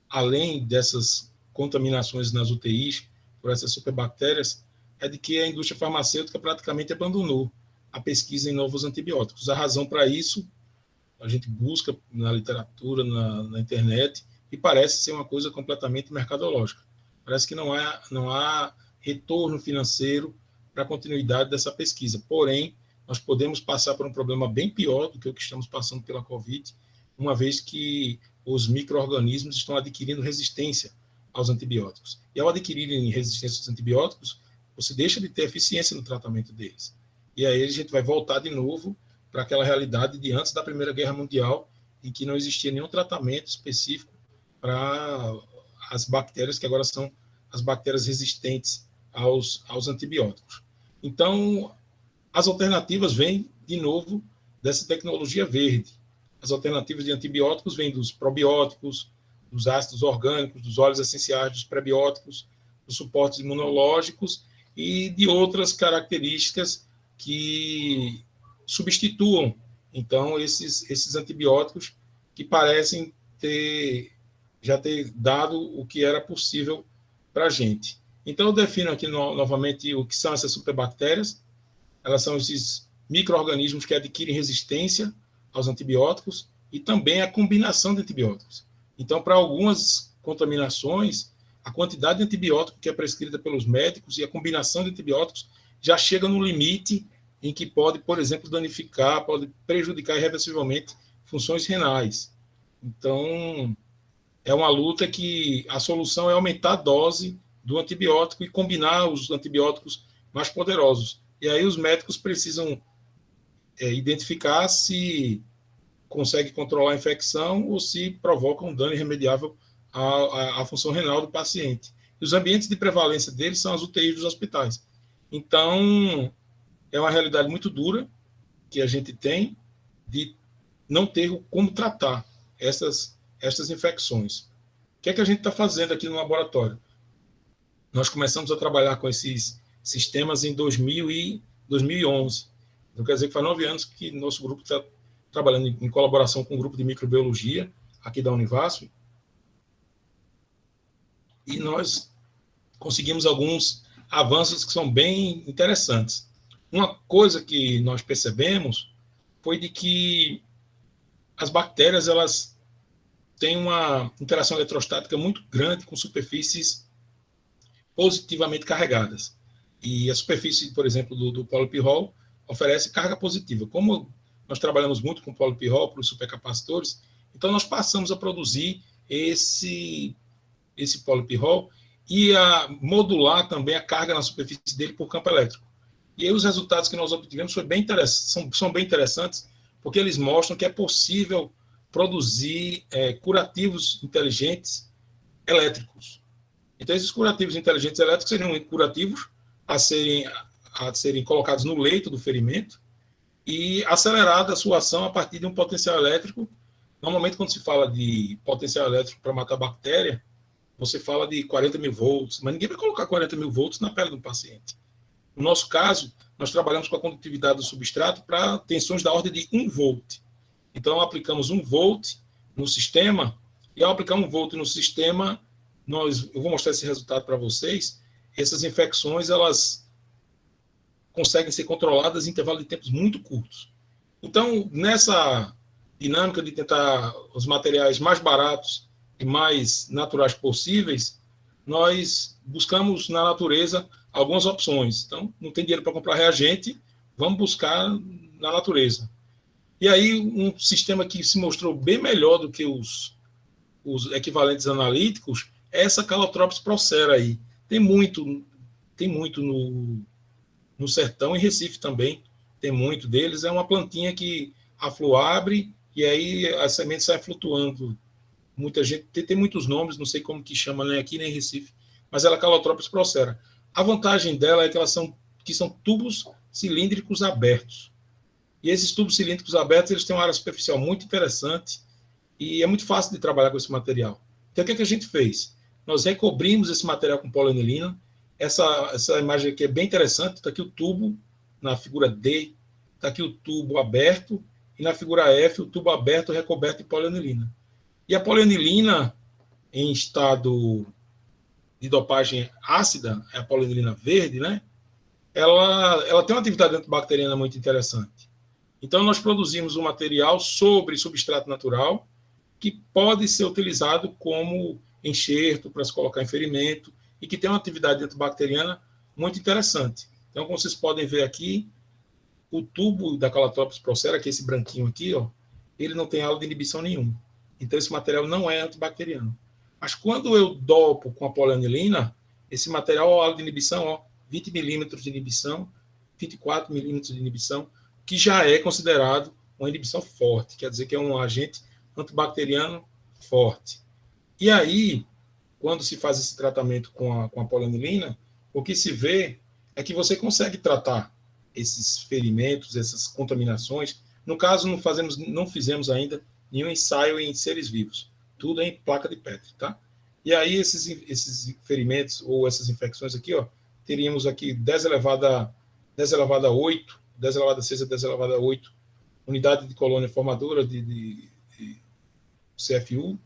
além dessas contaminações nas UTIs por essas superbactérias, é de que a indústria farmacêutica praticamente abandonou a pesquisa em novos antibióticos. A razão para isso, a gente busca na literatura, na internet, e parece ser uma coisa completamente mercadológica. Parece que não há retorno financeiro para a continuidade dessa pesquisa. Porém, nós podemos passar por um problema bem pior do que o que estamos passando pela Covid, uma vez que os micro-organismos estão adquirindo resistência aos antibióticos. E ao adquirirem resistência aos antibióticos, você deixa de ter eficiência no tratamento deles. E aí a gente vai voltar de novo para aquela realidade de antes da Primeira Guerra Mundial, em que não existia nenhum tratamento específico para as bactérias, que agora são as bactérias resistentes aos antibióticos. Então, as alternativas vêm, de novo, dessa tecnologia verde. As alternativas de antibióticos vêm dos probióticos, dos ácidos orgânicos, dos óleos essenciais, dos prebióticos, dos suportes imunológicos e de outras características que substituam, então, esses antibióticos que parecem já ter dado o que era possível para a gente. Então, eu defino aqui novamente o que são essas superbactérias. Elas são esses micro-organismos que adquirem resistência aos antibióticos e também a combinação de antibióticos. Então, para algumas contaminações, a quantidade de antibiótico que é prescrita pelos médicos e a combinação de antibióticos já chega no limite em que pode, por exemplo, danificar, pode prejudicar irreversivelmente funções renais. Então, é uma luta que a solução é aumentar a dose do antibiótico e combinar os antibióticos mais poderosos. E aí os médicos precisam identificar se consegue controlar a infecção ou se provoca um dano irremediável à função renal do paciente. E os ambientes de prevalência deles são as UTIs dos hospitais. Então, é uma realidade muito dura que a gente tem de não ter como tratar essas infecções. O que é que a gente está fazendo aqui no laboratório? Nós começamos a trabalhar com esses sistemas em 2011. Então, quer dizer que faz 9 anos que nosso grupo está trabalhando em colaboração com o grupo de microbiologia aqui da Univasf. E nós conseguimos alguns avanços que são bem interessantes. Uma coisa que nós percebemos foi de que as bactérias elas têm uma interação eletrostática muito grande com superfícies positivamente carregadas. E a superfície, por exemplo, do polipirrol oferece carga positiva. Como nós trabalhamos muito com polipirrol para os supercapacitores, então nós passamos a produzir esse polipirrol e a modular também a carga na superfície dele por campo elétrico. E aí os resultados que nós obtivemos são bem interessantes, porque eles mostram que é possível produzir curativos inteligentes elétricos. Então, esses curativos inteligentes elétricos seriam curativos a serem colocados no leito do ferimento e acelerada a sua ação a partir de um potencial elétrico. Normalmente, quando se fala de potencial elétrico para matar bactéria, você fala de 40 mil volts, mas ninguém vai colocar 40 mil volts na pele do paciente. No nosso caso, nós trabalhamos com a condutividade do substrato para tensões da ordem de 1 volt. Então, aplicamos 1 volt no sistema, e ao aplicar 1 volt no sistema, eu vou mostrar esse resultado para vocês. Essas infecções, elas conseguem ser controladas em intervalos de tempos muito curtos. Então, nessa dinâmica de tentar os materiais mais baratos e mais naturais possíveis, nós buscamos na natureza algumas opções. Então, não tem dinheiro para comprar reagente, vamos buscar na natureza. E aí, um sistema que se mostrou bem melhor do que os equivalentes analíticos é essa Calotropis procera aí. Tem muito no sertão, em Recife também, tem muito deles. É uma plantinha que a flor abre e aí as sementes saem flutuando. Muita gente, tem muitos nomes, não sei como que chama nem aqui nem em Recife, mas ela é Calotropis procera. A vantagem dela é que são tubos cilíndricos abertos. E esses tubos cilíndricos abertos, eles têm uma área superficial muito interessante e é muito fácil de trabalhar com esse material. Então, o que a gente fez? Nós recobrimos esse material com polianilina. Essa imagem aqui é bem interessante. Está aqui o tubo, na figura D, está aqui o tubo aberto, e na figura F, o tubo aberto recoberto de polianilina. E a polianilina, em estado de dopagem ácida, é a polianilina verde, né? Ela tem uma atividade antibacteriana muito interessante. Então, nós produzimos um material sobre substrato natural que pode ser utilizado como enxerto para se colocar em ferimento e que tem uma atividade antibacteriana muito interessante. Então, como vocês podem ver aqui, o tubo da Calotropis procera, que é esse branquinho aqui, ó, ele não tem aula de inibição nenhuma. Então, esse material não é antibacteriano. Mas quando eu dopo com a polianilina, esse material, a aula de inibição, ó, 20 milímetros de inibição, 24 milímetros de inibição, que já é considerado uma inibição forte, quer dizer que é um agente antibacteriano forte. E aí, quando se faz esse tratamento com a polianilina, o que se vê é que você consegue tratar esses ferimentos, essas contaminações. No caso, não fizemos ainda nenhum ensaio em seres vivos, tudo em placa de Petri, tá? E aí, esses ferimentos ou essas infecções aqui, ó, teríamos aqui 10 elevada a 8, 10 elevada a 6 a 10 elevada a 8, unidade de colônia formadora de CFU.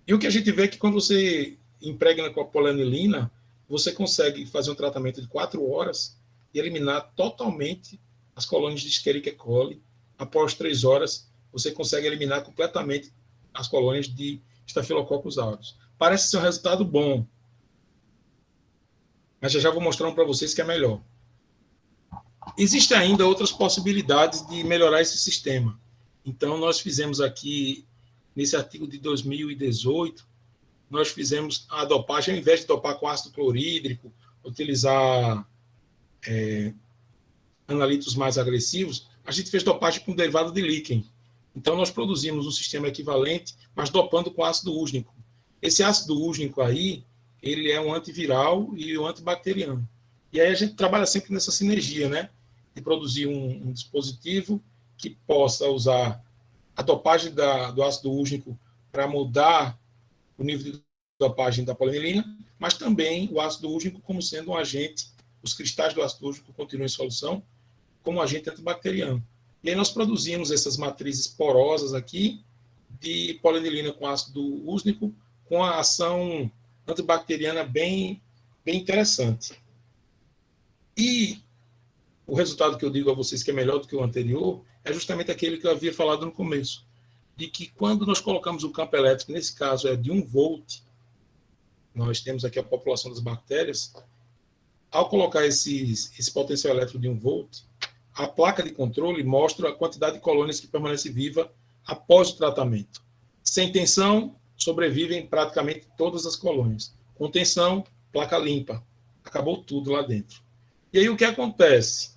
E o que a gente vê é que quando você impregna com a polianilina, você consegue fazer um tratamento de 4 horas e eliminar totalmente as colônias de Escherichia coli. Após 3 horas, você consegue eliminar completamente as colônias de Staphylococcus aureus. Parece ser um resultado bom, mas já vou mostrar para vocês que é melhor. Existem ainda outras possibilidades de melhorar esse sistema. Então, nós fizemos aqui, nesse artigo de 2018, nós fizemos a dopagem, ao invés de dopar com ácido clorídrico, utilizar analíticos mais agressivos, a gente fez dopagem com derivado de líquen. Então, nós produzimos um sistema equivalente, mas dopando com ácido úsnico. Esse ácido úsnico aí, ele é um antiviral e um antibacteriano. E aí a gente trabalha sempre nessa sinergia, né? De produzir um dispositivo que possa usar a dopagem do ácido úrgico para mudar o nível de dopagem da polinilina, mas também o ácido úrgico como sendo um agente, os cristais do ácido úrgico continuam em solução, como agente antibacteriano. E aí nós produzimos essas matrizes porosas aqui de polinilina com ácido úrgico, com a ação antibacteriana bem interessante. E o resultado que eu digo a vocês que é melhor do que o anterior é justamente aquele que eu havia falado no começo, de que quando nós colocamos o campo elétrico, nesse caso é de 1 volt, nós temos aqui a população das bactérias, ao colocar esse potencial elétrico de 1 volt, a placa de controle mostra a quantidade de colônias que permanece viva após o tratamento. Sem tensão, sobrevivem praticamente todas as colônias. Com tensão, placa limpa. Acabou tudo lá dentro. E aí o que acontece?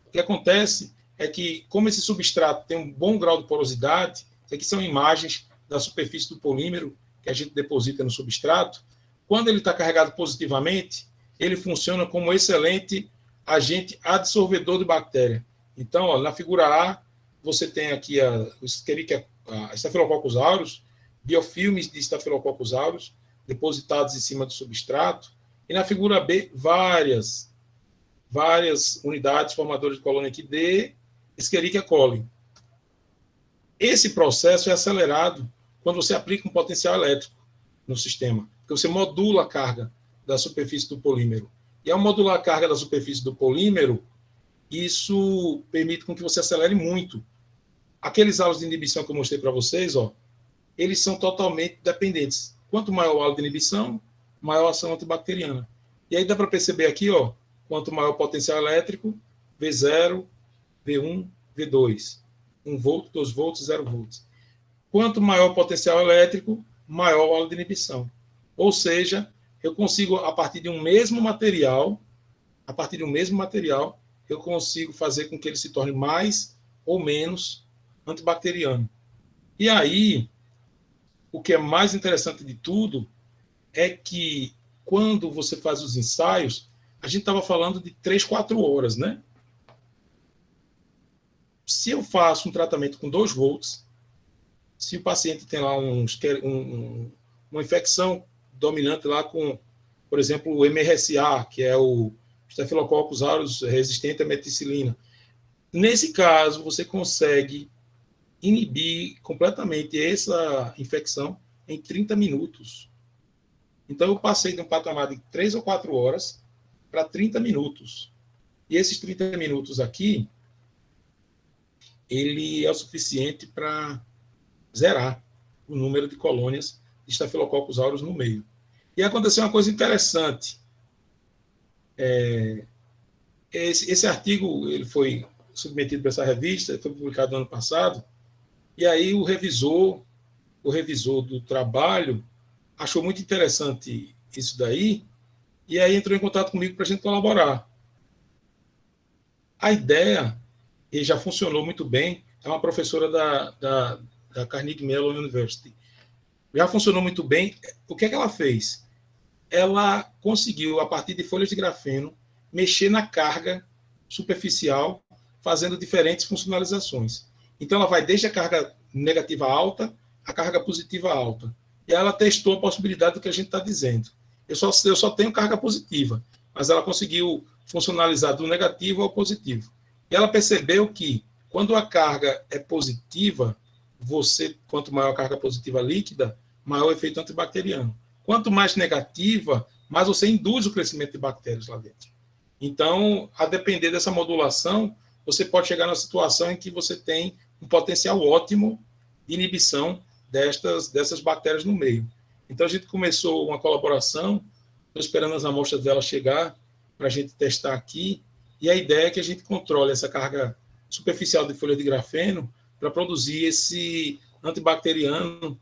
O que acontece é que, como esse substrato tem um bom grau de porosidade, aqui são imagens da superfície do polímero que a gente deposita no substrato, quando ele está carregado positivamente, ele funciona como excelente agente adsorvedor de bactéria. Então, ó, na figura A, você tem aqui o Escherichia Staphylococcus aureus, biofilmes de Staphylococcus aureus depositados em cima do substrato, e na figura B, várias unidades formadoras de colônia aqui de Escherichia coli. Esse processo é acelerado quando você aplica um potencial elétrico no sistema, porque você modula a carga da superfície do polímero. E ao modular a carga da superfície do polímero, isso permite com que você acelere muito. Aqueles halos de inibição que eu mostrei para vocês, ó, eles são totalmente dependentes. Quanto maior o halo de inibição, maior a ação antibacteriana. E aí dá para perceber aqui, ó, quanto maior o potencial elétrico, V0, V1, V2. 1 volt, 2 volts, 0 volts. Quanto maior o potencial elétrico, maior o halo de inibição. Ou seja, eu consigo, a partir de um mesmo material, eu consigo fazer com que ele se torne mais ou menos antibacteriano. E aí, o que é mais interessante de tudo é que, quando você faz os ensaios, a gente estava falando de 3, 4 horas, né? Se eu faço um tratamento com 2 volts, se o paciente tem lá uma infecção dominante lá com, por exemplo, o MRSA, que é o Staphylococcus aureus resistente à meticilina, nesse caso, você consegue inibir completamente essa infecção em 30 minutos. Então, eu passei de um patamar de 3 ou 4 horas para 30 minutos. E esses 30 minutos aqui, ele é o suficiente para zerar o número de colônias de Staphylococcus aureus no meio. E aconteceu uma coisa interessante. Esse artigo ele foi submetido para essa revista, foi publicado no ano passado, e aí o revisor do trabalho achou muito interessante isso daí, e aí entrou em contato comigo para a gente colaborar. A ideia, e já funcionou muito bem, é uma professora da Carnegie Mellon University. Já funcionou muito bem. O que é que ela fez? Ela conseguiu, a partir de folhas de grafeno, mexer na carga superficial, fazendo diferentes funcionalizações. Então, ela vai desde a carga negativa alta a carga positiva alta. E ela testou a possibilidade do que a gente está dizendo. Eu só tenho carga positiva, mas ela conseguiu funcionalizar do negativo ao positivo. E ela percebeu que, quando a carga é positiva, quanto maior a carga positiva líquida, maior o efeito antibacteriano. Quanto mais negativa, mais você induz o crescimento de bactérias lá dentro. Então, a depender dessa modulação, você pode chegar na situação em que você tem um potencial ótimo de inibição dessas bactérias no meio. Então, a gente começou uma colaboração, estou esperando as amostras dela chegar para a gente testar aqui, e a ideia é que a gente controle essa carga superficial de folha de grafeno para produzir esse antibacteriano.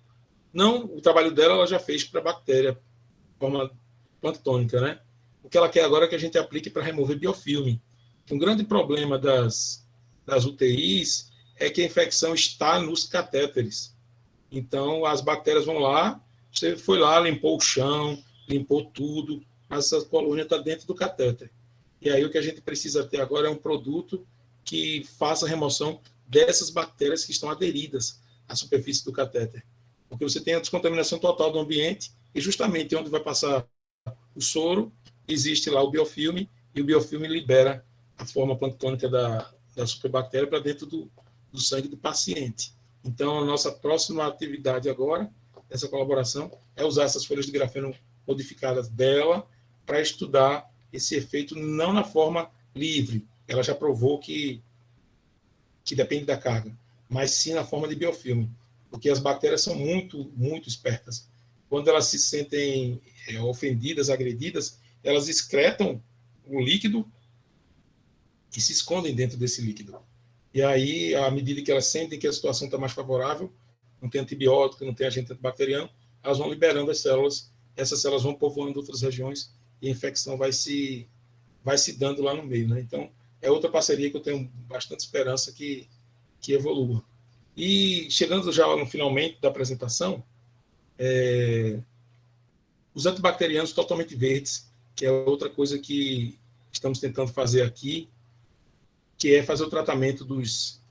Não, o trabalho dela ela já fez para bactéria, de forma planctônica, né? O que ela quer agora é que a gente aplique para remover biofilme. Um grande problema das UTIs é que a infecção está nos catéteres. Então, as bactérias vão lá, você foi lá, limpou o chão, limpou tudo, mas essa colônia está dentro do catéter. E aí o que a gente precisa ter agora é um produto que faça a remoção dessas bactérias que estão aderidas a superfície do catéter, porque você tem a descontaminação total do ambiente e justamente onde vai passar o soro, existe lá o biofilme, e o biofilme libera a forma planctônica da superbactéria para dentro do sangue do paciente. Então, a nossa próxima atividade agora, essa colaboração, é usar essas folhas de grafeno modificadas dela para estudar esse efeito não na forma livre, ela já provou que depende da carga, mas sim na forma de biofilme, porque as bactérias são muito, muito espertas. Quando elas se sentem ofendidas, agredidas, elas excretam o líquido e se escondem dentro desse líquido. E aí, à medida que elas sentem que a situação está mais favorável, não tem antibiótico, não tem agente antibacteriano, elas vão liberando as células, essas células vão povoando outras regiões e a infecção vai se dando lá no meio, né? Então, é outra parceria que eu tenho bastante esperança que evolua. E chegando já no finalmente da apresentação, os antibacterianos totalmente verdes, que é outra coisa que estamos tentando fazer aqui, que é fazer o tratamento dos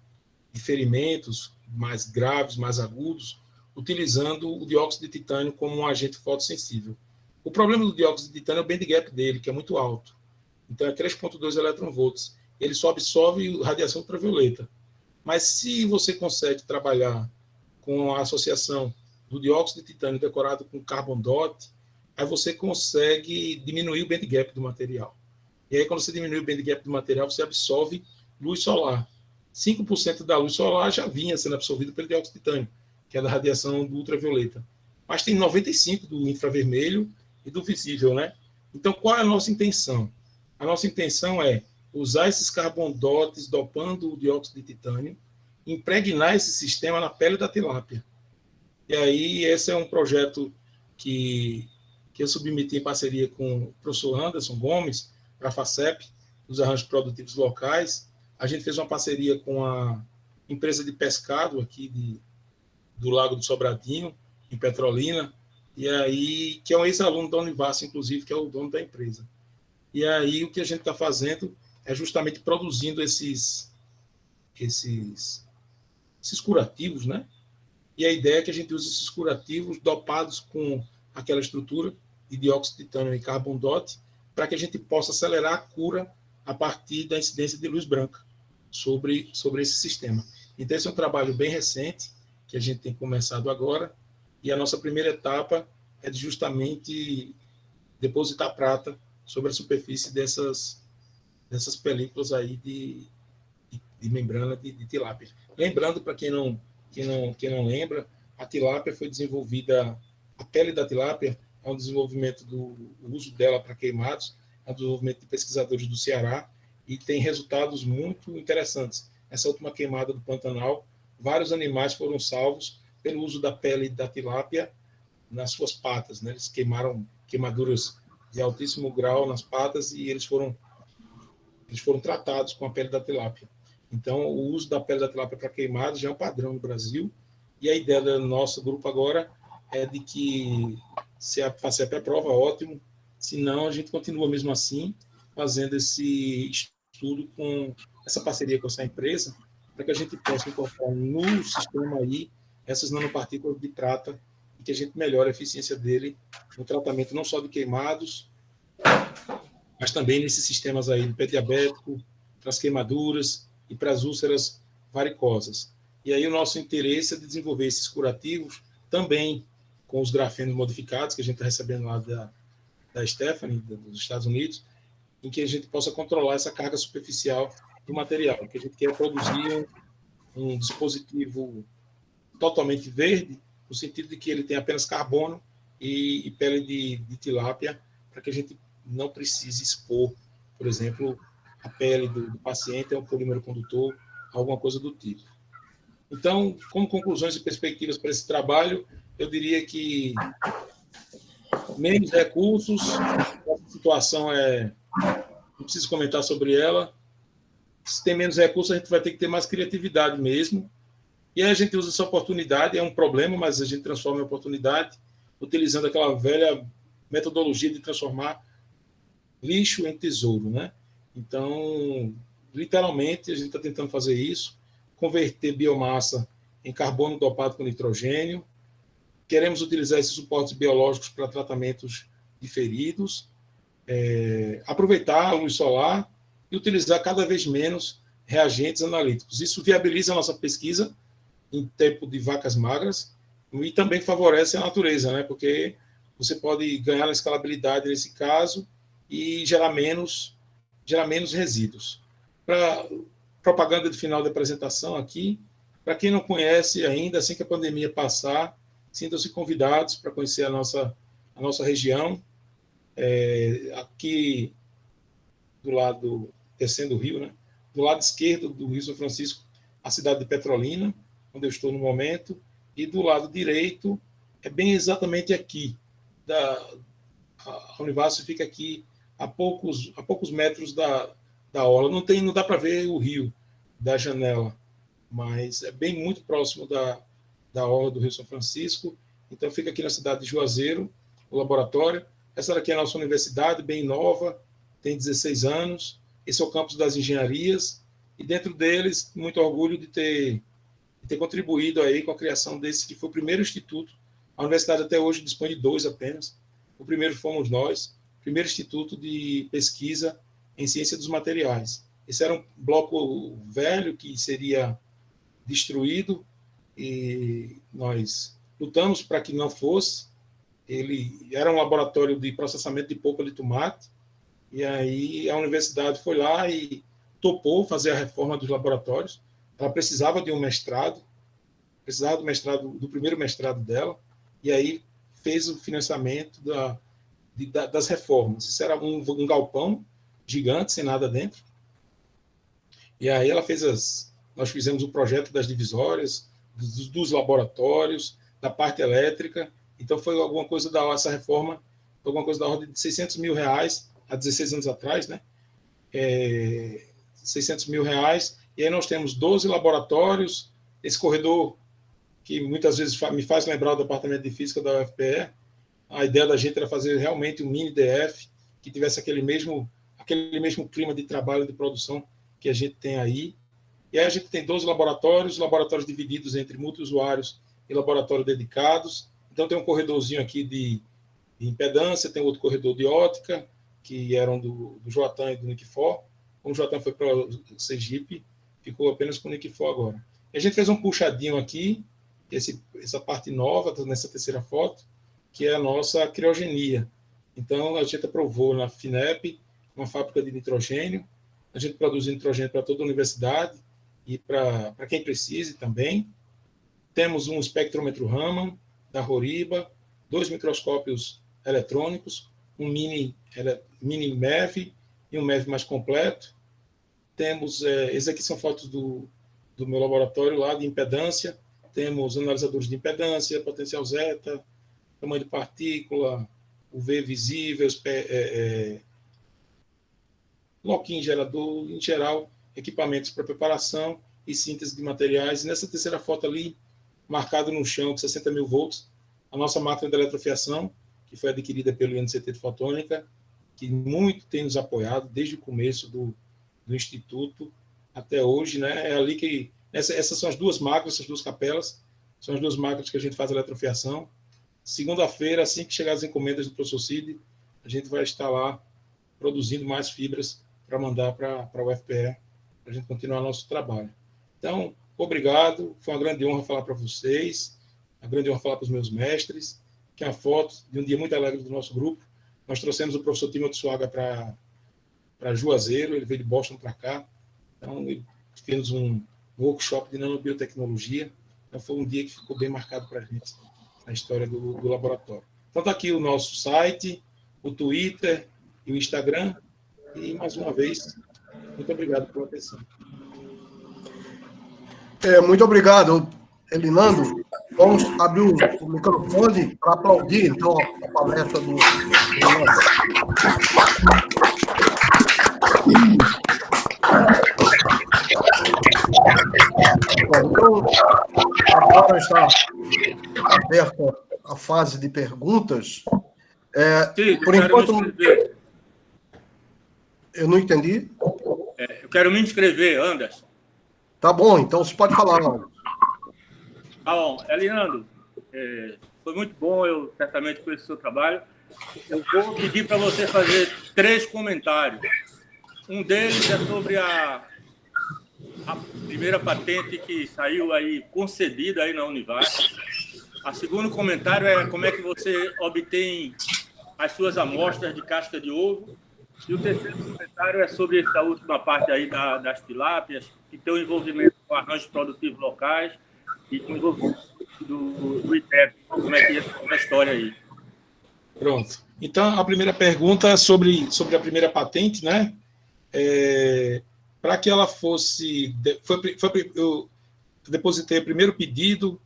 ferimentos mais graves, mais agudos, utilizando o dióxido de titânio como um agente fotossensível. O problema do dióxido de titânio é o band gap dele, que é muito alto. Então, é 3,2 eletronvolts. Ele só absorve radiação ultravioleta. Mas se você consegue trabalhar com a associação do dióxido de titânio decorado com carbon dot, aí você consegue diminuir o band gap do material. E aí, quando você diminui o band gap do material, você absorve luz solar. 5% da luz solar já vinha sendo absorvida pelo dióxido de titânio, que é da radiação do ultravioleta. Mas tem 95% do infravermelho e do visível, né? Então, qual é a nossa intenção? A nossa intenção é usar esses carbon dots dopando o dióxido de titânio, impregnar esse sistema na pele da tilápia. E aí, esse é um projeto que eu submeti em parceria com o professor Anderson Gomes, para a FACEP, dos arranjos produtivos locais. A gente fez uma parceria com a empresa de pescado aqui do Lago do Sobradinho, em Petrolina, e aí, que é um ex-aluno da Univasf, inclusive, que é o dono da empresa. E aí, o que a gente está fazendo é justamente produzindo esses curativos, né? E a ideia é que a gente use esses curativos dopados com aquela estrutura de dióxido de titânio e carbon dot, para que a gente possa acelerar a cura a partir da incidência de luz branca sobre esse sistema. Então, esse é um trabalho bem recente, que a gente tem começado agora, e a nossa primeira etapa é de justamente depositar prata sobre a superfície dessas películas aí de membrana de tilápia. Lembrando, para quem não lembra, a tilápia foi desenvolvida, a pele da tilápia é um desenvolvimento do uso dela para queimados, é um desenvolvimento de pesquisadores do Ceará, e tem resultados muito interessantes. Essa última queimada do Pantanal, vários animais foram salvos pelo uso da pele da tilápia nas suas patas, né? Eles queimaram queimaduras de altíssimo grau nas patas e eles foram tratados com a pele da tilápia. Então, o uso da pele da tilápia para queimados já é um padrão no Brasil, e a ideia do nosso grupo agora é de que, se a FACEP aprova, ótimo, se não, a gente continua mesmo assim, fazendo esse estudo com essa parceria com essa empresa, para que a gente possa incorporar no sistema aí essas nanopartículas de prata e que a gente melhore a eficiência dele no tratamento não só de queimados, mas também nesses sistemas aí do pé diabético, para as queimaduras e para as úlceras varicosas. E aí o nosso interesse é de desenvolver esses curativos também com os grafenos modificados que a gente está recebendo lá da Stephanie, dos Estados Unidos, em que a gente possa controlar essa carga superficial do material, que a gente quer produzir um dispositivo totalmente verde, no sentido de que ele tem apenas carbono e pele de tilápia, para que a gente não precise expor, por exemplo, a pele do paciente a um polímero condutor, alguma coisa do tipo. Então, como conclusões e perspectivas para esse trabalho, eu diria que menos recursos, a situação não preciso comentar sobre ela. Se tem menos recursos, a gente vai ter que ter mais criatividade mesmo. E aí a gente usa essa oportunidade, é um problema, mas a gente transforma em oportunidade, utilizando aquela velha metodologia de transformar lixo em tesouro, né? Então, literalmente, a gente está tentando fazer isso, converter biomassa em carbono dopado com nitrogênio. Queremos utilizar esses suportes biológicos para tratamentos de feridos, aproveitar a luz solar e utilizar cada vez menos reagentes analíticos. Isso viabiliza a nossa pesquisa em tempo de vacas magras e também favorece a natureza, né? Porque você pode ganhar na escalabilidade nesse caso e gerar menos resíduos. Para propaganda de final da apresentação aqui, para quem não conhece ainda, assim que a pandemia passar, sintam-se convidados para conhecer a nossa região. Aqui do lado, descendo o rio, né? Do lado esquerdo do Rio São Francisco, a cidade de Petrolina, onde eu estou no momento, e do lado direito, é bem exatamente aqui. A Univasf fica aqui a poucos metros da orla. Não dá para ver o rio da janela, mas é bem muito próximo da orla do Rio São Francisco. Então, fica aqui na cidade de Juazeiro, o laboratório. Essa daqui é a nossa universidade, bem nova, tem 16 anos. Esse é o campus das engenharias, e dentro deles, muito orgulho de ter contribuído aí com a criação desse, que foi o primeiro instituto. A universidade até hoje dispõe de 2 apenas. O primeiro fomos nós, primeiro instituto de pesquisa em ciência dos materiais. Esse era um bloco velho que seria destruído, e nós lutamos para que não fosse. Ele era um laboratório de processamento de polpa de tomate, e aí a universidade foi lá e topou fazer a reforma dos laboratórios. Ela precisava de um mestrado, precisava do primeiro mestrado dela, e aí fez o financiamento das reformas. Isso era um galpão gigante, sem nada dentro. E aí nós fizemos o projeto das divisórias, dos laboratórios, da parte elétrica. Então foi alguma coisa essa reforma, alguma coisa da ordem de R$600 mil, há 16 anos atrás, né? R$600 mil, e aí nós temos 12 laboratórios, esse corredor que muitas vezes me faz lembrar o departamento de física da UFPE. A ideia da gente era fazer realmente um mini DF, que tivesse aquele mesmo clima de trabalho e de produção que a gente tem aí. E aí a gente tem 12 laboratórios divididos entre multiusuários e laboratórios dedicados. Então tem um corredorzinho aqui de impedância, tem outro corredor de ótica, que eram do Joatan e do Niquifor. Como o Joatan foi para o Sergipe, ficou apenas com o Niquifor agora. E a gente fez um puxadinho aqui, essa parte nova, nessa terceira foto, que é a nossa criogenia. Então, a gente aprovou na FINEP uma fábrica de nitrogênio. A gente produz nitrogênio para toda a universidade e para quem precise também. Temos um espectrômetro Raman, da Roriba, 2 microscópios eletrônicos, um mini MEV e um MEV mais completo. Temos, esses aqui são fotos do meu laboratório lá de impedância. Temos analisadores de impedância, potencial zeta, tamanho de partícula, UV visível, loquinho gerador, em geral, equipamentos para preparação e síntese de materiais. E nessa terceira foto ali, marcado no chão, com 60 mil volts, a nossa máquina de eletrofiação, que foi adquirida pelo INCT de Fotônica, que muito tem nos apoiado desde o começo do Instituto até hoje, né? É ali que... Essas são as 2 máquinas, essas 2 capelas, são as 2 máquinas que a gente faz a eletrofiação. Segunda-feira, assim que chegar as encomendas do professor Cid, a gente vai estar lá produzindo mais fibras para mandar para a UFPE, para a gente continuar nosso trabalho. Então, obrigado, foi uma grande honra falar para vocês, uma grande honra falar para os meus mestres, que é uma foto de um dia muito alegre do nosso grupo. Nós trouxemos o professor Timothy Suaga para Juazeiro, ele veio de Boston para cá, então ele fez um workshop de nanobiotecnologia. Então foi um dia que ficou bem marcado para a gente na história do laboratório. Então está aqui o nosso site, o Twitter e o Instagram. E mais uma vez, muito obrigado pela atenção. Muito obrigado, Elinando. Vamos abrir o microfone para aplaudir então a palestra do Elinando. Bom, então, agora está aberta a fase de perguntas. Sim, por enquanto, eu não entendi. Eu quero me inscrever, Anderson. Tá bom, então você pode falar, Anderson. Tá bom. Eliandro, foi muito bom, eu certamente conheço o seu trabalho. Eu vou pedir para você fazer 3 comentários. Um deles é sobre a primeira patente que saiu aí, concedida aí na Univasf. O segundo comentário é como é que você obtém as suas amostras de casca de ovo. E o terceiro comentário é sobre essa última parte aí das tilápias, que tem o envolvimento com arranjos produtivos locais e com o envolvimento do ITEP. Como é que é essa história aí? Pronto. Então, a primeira pergunta é sobre a primeira patente, né? Para que ela fosse... eu depositei o primeiro pedido,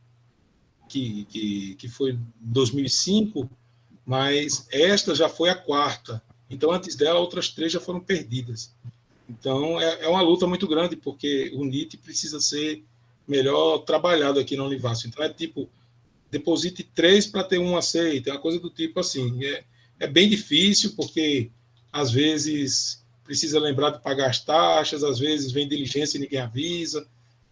que foi em 2005, mas esta já foi a 4ª. Então, antes dela, outras 3 já foram perdidas. Então, é uma luta muito grande, porque o NIT precisa ser melhor trabalhado aqui na Univasf. Então, é tipo, deposite 3 para ter um aceito, é uma coisa do tipo assim. É bem difícil, porque, às vezes, precisa lembrar de pagar as taxas, às vezes vem diligência e ninguém avisa.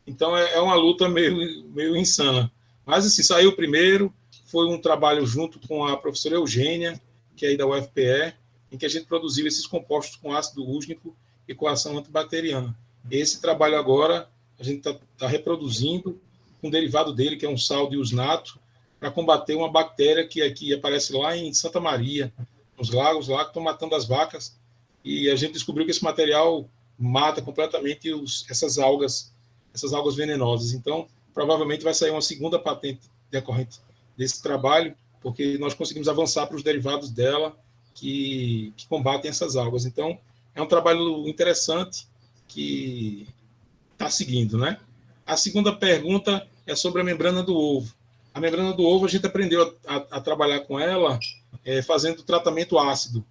Então, é uma luta meio insana. Mas, assim, saiu primeiro, foi um trabalho junto com a professora Eugênia, que é aí da UFPE, em que a gente produziu esses compostos com ácido úsnico e com ação antibacteriana. Esse trabalho agora, a gente está reproduzindo um derivado dele, que é um sal de usnato, para combater uma bactéria que aqui aparece lá em Santa Maria, nos lagos lá, que estão matando as vacas, e a gente descobriu que esse material mata completamente essas algas venenosas. Então, provavelmente vai sair uma segunda patente decorrente desse trabalho, porque nós conseguimos avançar para os derivados dela que combatem essas algas. Então, é um trabalho interessante que está seguindo, né? A segunda pergunta é sobre a membrana do ovo. A membrana do ovo, a gente aprendeu a trabalhar com ela fazendo tratamento ácido.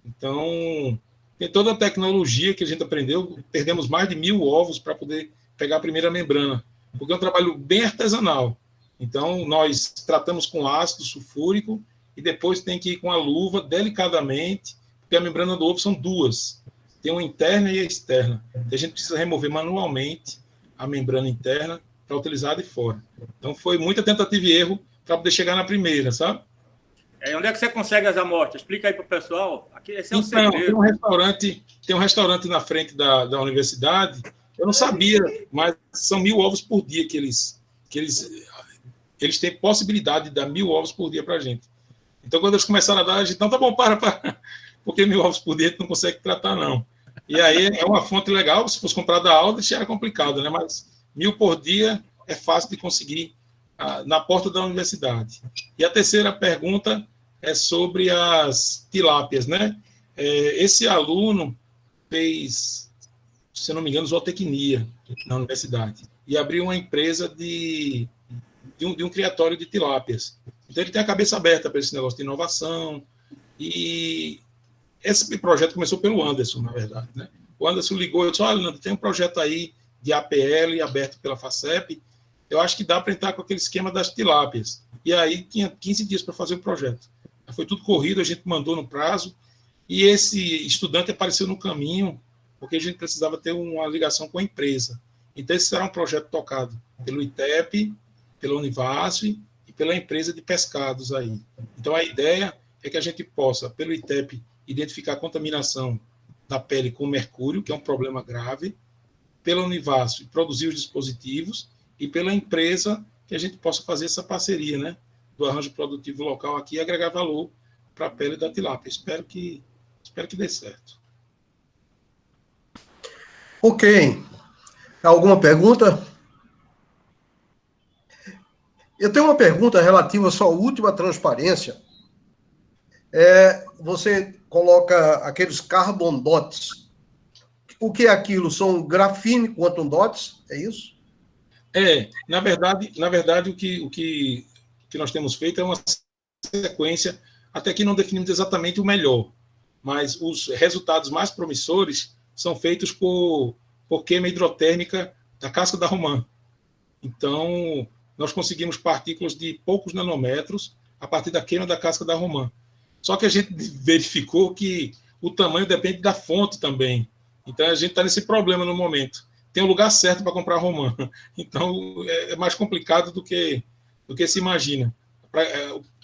Então, tem toda a tecnologia que a gente aprendeu, perdemos mais de 1.000 ovos para poder pegar a primeira membrana, porque é um trabalho bem artesanal. Então, nós tratamos com ácido sulfúrico e depois tem que ir com a luva delicadamente, porque a membrana do ovo são 2. Tem uma interna e a externa. Então, a gente precisa remover manualmente a membrana interna para utilizar a de fora. Então, foi muita tentativa e erro para poder chegar na primeira, sabe? Onde é que você consegue as amostras? Explica aí para o pessoal. Aqui, esse é o Então, segredo. tem um restaurante na frente da universidade. Eu não sabia, mas são 1.000 ovos por dia que eles têm possibilidade de dar 1.000 ovos por dia para a gente. Então, quando eles começaram a dar, a gente, não, tá bom, para, porque 1.000 ovos por dia a gente não consegue tratar, não. E aí é uma fonte legal, se fosse comprar da Aldrich era complicado, né? Mas 1.000 por dia é fácil de conseguir na porta da universidade. E a terceira pergunta é sobre as tilápias, né? Esse aluno fez, se não me engano, zootecnia na universidade e abriu uma empresa de um criatório de tilápias. Então, ele tem a cabeça aberta para esse negócio de inovação. E esse projeto começou pelo Anderson, na verdade, né? O Anderson ligou e disse, olha, Leandro, tem um projeto aí de APL aberto pela FACEP, eu acho que dá para entrar com aquele esquema das tilápias. E aí tinha 15 dias para fazer o projeto. Foi tudo corrido, a gente mandou no prazo, e esse estudante apareceu no caminho, porque a gente precisava ter uma ligação com a empresa. Então, esse será um projeto tocado pelo ITEP, pela Univasf e pela empresa de pescados aí. Então, a ideia é que a gente possa, pelo ITEP, identificar a contaminação da pele com mercúrio, que é um problema grave, pela Univasf, produzir os dispositivos, e pela empresa, que a gente possa fazer essa parceria, né, do arranjo produtivo local aqui e agregar valor para a pele da tilápia. Espero que dê certo. Ok. Alguma pergunta? Eu tenho uma pergunta relativa à sua última transparência. Você coloca aqueles carbon dots. O que é aquilo? São grafene quantum dots? É isso? Na verdade o que nós temos feito é uma sequência, até que não definimos exatamente o melhor, mas os resultados mais promissores são feitos por queima hidrotérmica da casca da romã. Então, nós conseguimos partículas de poucos nanômetros a partir da queima da casca da romã. Só que a gente verificou que o tamanho depende da fonte também. Então, a gente está nesse problema no momento. Tem o lugar certo para comprar romã. Então, é mais complicado do que do que se imagina.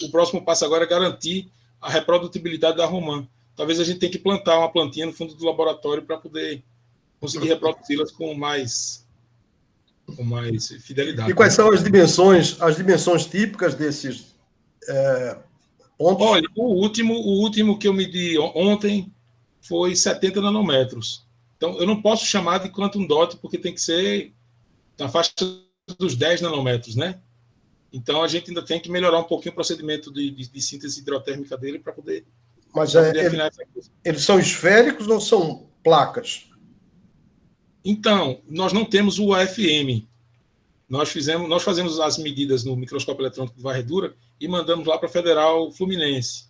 O próximo passo agora é garantir a reprodutibilidade da romã. Talvez a gente tenha que plantar uma plantinha no fundo do laboratório para poder conseguir reproduzi-las com mais fidelidade. E quais são as dimensões típicas desses pontos? Olha, o último que eu medi ontem foi 70 nanômetros. Então, eu não posso chamar de quantum dot, porque tem que ser na faixa dos 10 nanômetros, né? Então, a gente ainda tem que melhorar um pouquinho o procedimento de síntese hidrotérmica dele para poder, afinar essa coisa. Eles são esféricos ou são placas? Então, nós não temos o AFM. Nós fazemos as medidas no microscópio eletrônico de varredura e mandamos lá para a Federal Fluminense.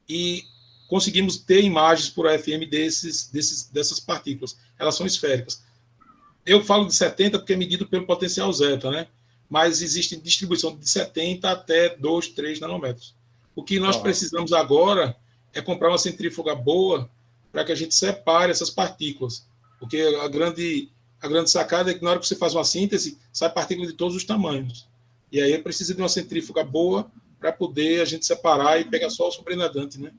E conseguimos ter imagens por AFM dessas partículas. Elas são esféricas. Eu falo de 70 porque é medido pelo potencial zeta, né? Mas existe distribuição de 70 até 2, 3 nanômetros. O que nós precisamos agora é comprar uma centrífuga boa para que a gente separe essas partículas. Porque a grande sacada é que na hora que você faz uma síntese, sai partícula de todos os tamanhos. E aí precisa de uma centrífuga boa para poder a gente separar e pegar só o sobrenadante, né?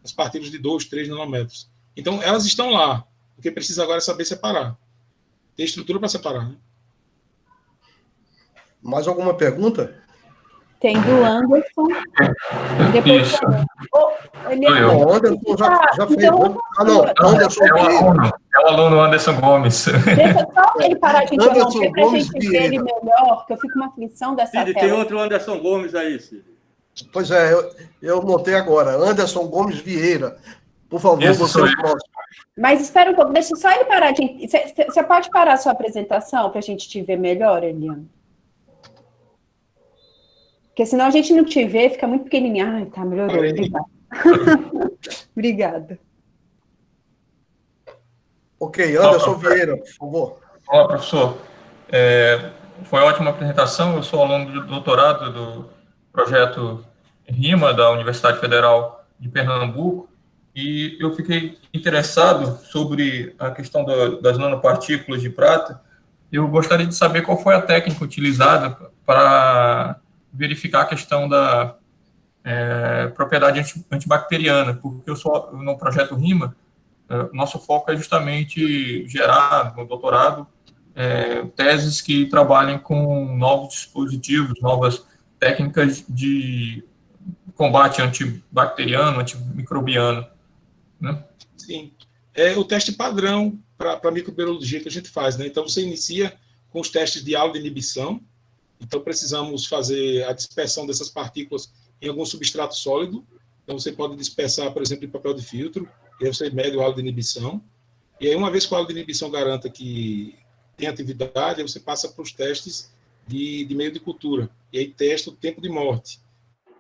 As partículas de 2, 3 nanômetros. Então, elas estão lá. O que precisa agora é saber separar. Ter estrutura para separar, né? Mais alguma pergunta? Tem do Anderson. Depois Isso. O Anderson já fez. Então, Anderson é o aluno Anderson Gomes. deixa só ele parar de interromper Anderson para a Gomes gente ver Vieira. ele melhor, que eu fico com uma aflição dessa Cid, tela. tem outro Anderson Gomes aí, Cid. Pois é, eu notei agora. Anderson Gomes Vieira. Por favor, Esse você sou é o eu. próximo. Mas espera um pouco, deixa só ele parar de... Você pode parar a sua apresentação para a gente te ver melhor, Eliana? Porque senão a gente não te vê, fica muito pequenininho. Ai, tá, melhorou. Obrigada. Obrigada. Ok, Anderson Vieira, por favor. Olá, professor. Foi ótima apresentação. Eu sou aluno de doutorado do projeto RIMA da Universidade Federal de Pernambuco e eu fiquei interessado sobre a questão das nanopartículas de prata. Eu gostaria de saber qual foi a técnica utilizada para verificar a questão da propriedade antibacteriana, porque eu sou no projeto RIMA, nosso foco é justamente gerar, no doutorado, teses que trabalhem com novos dispositivos, novas técnicas de combate antibacteriano, antimicrobiano, né? Sim. É o teste padrão para microbiologia que a gente faz, né? Então, você inicia com os testes de aula de inibição. Então, precisamos fazer a dispersão dessas partículas em algum substrato sólido. Então, você pode dispersar, por exemplo, em papel de filtro, e aí você mede o halo de inibição. E aí, uma vez que o halo de inibição garanta que tem atividade, aí você passa para os testes de meio de cultura. E aí testa o tempo de morte.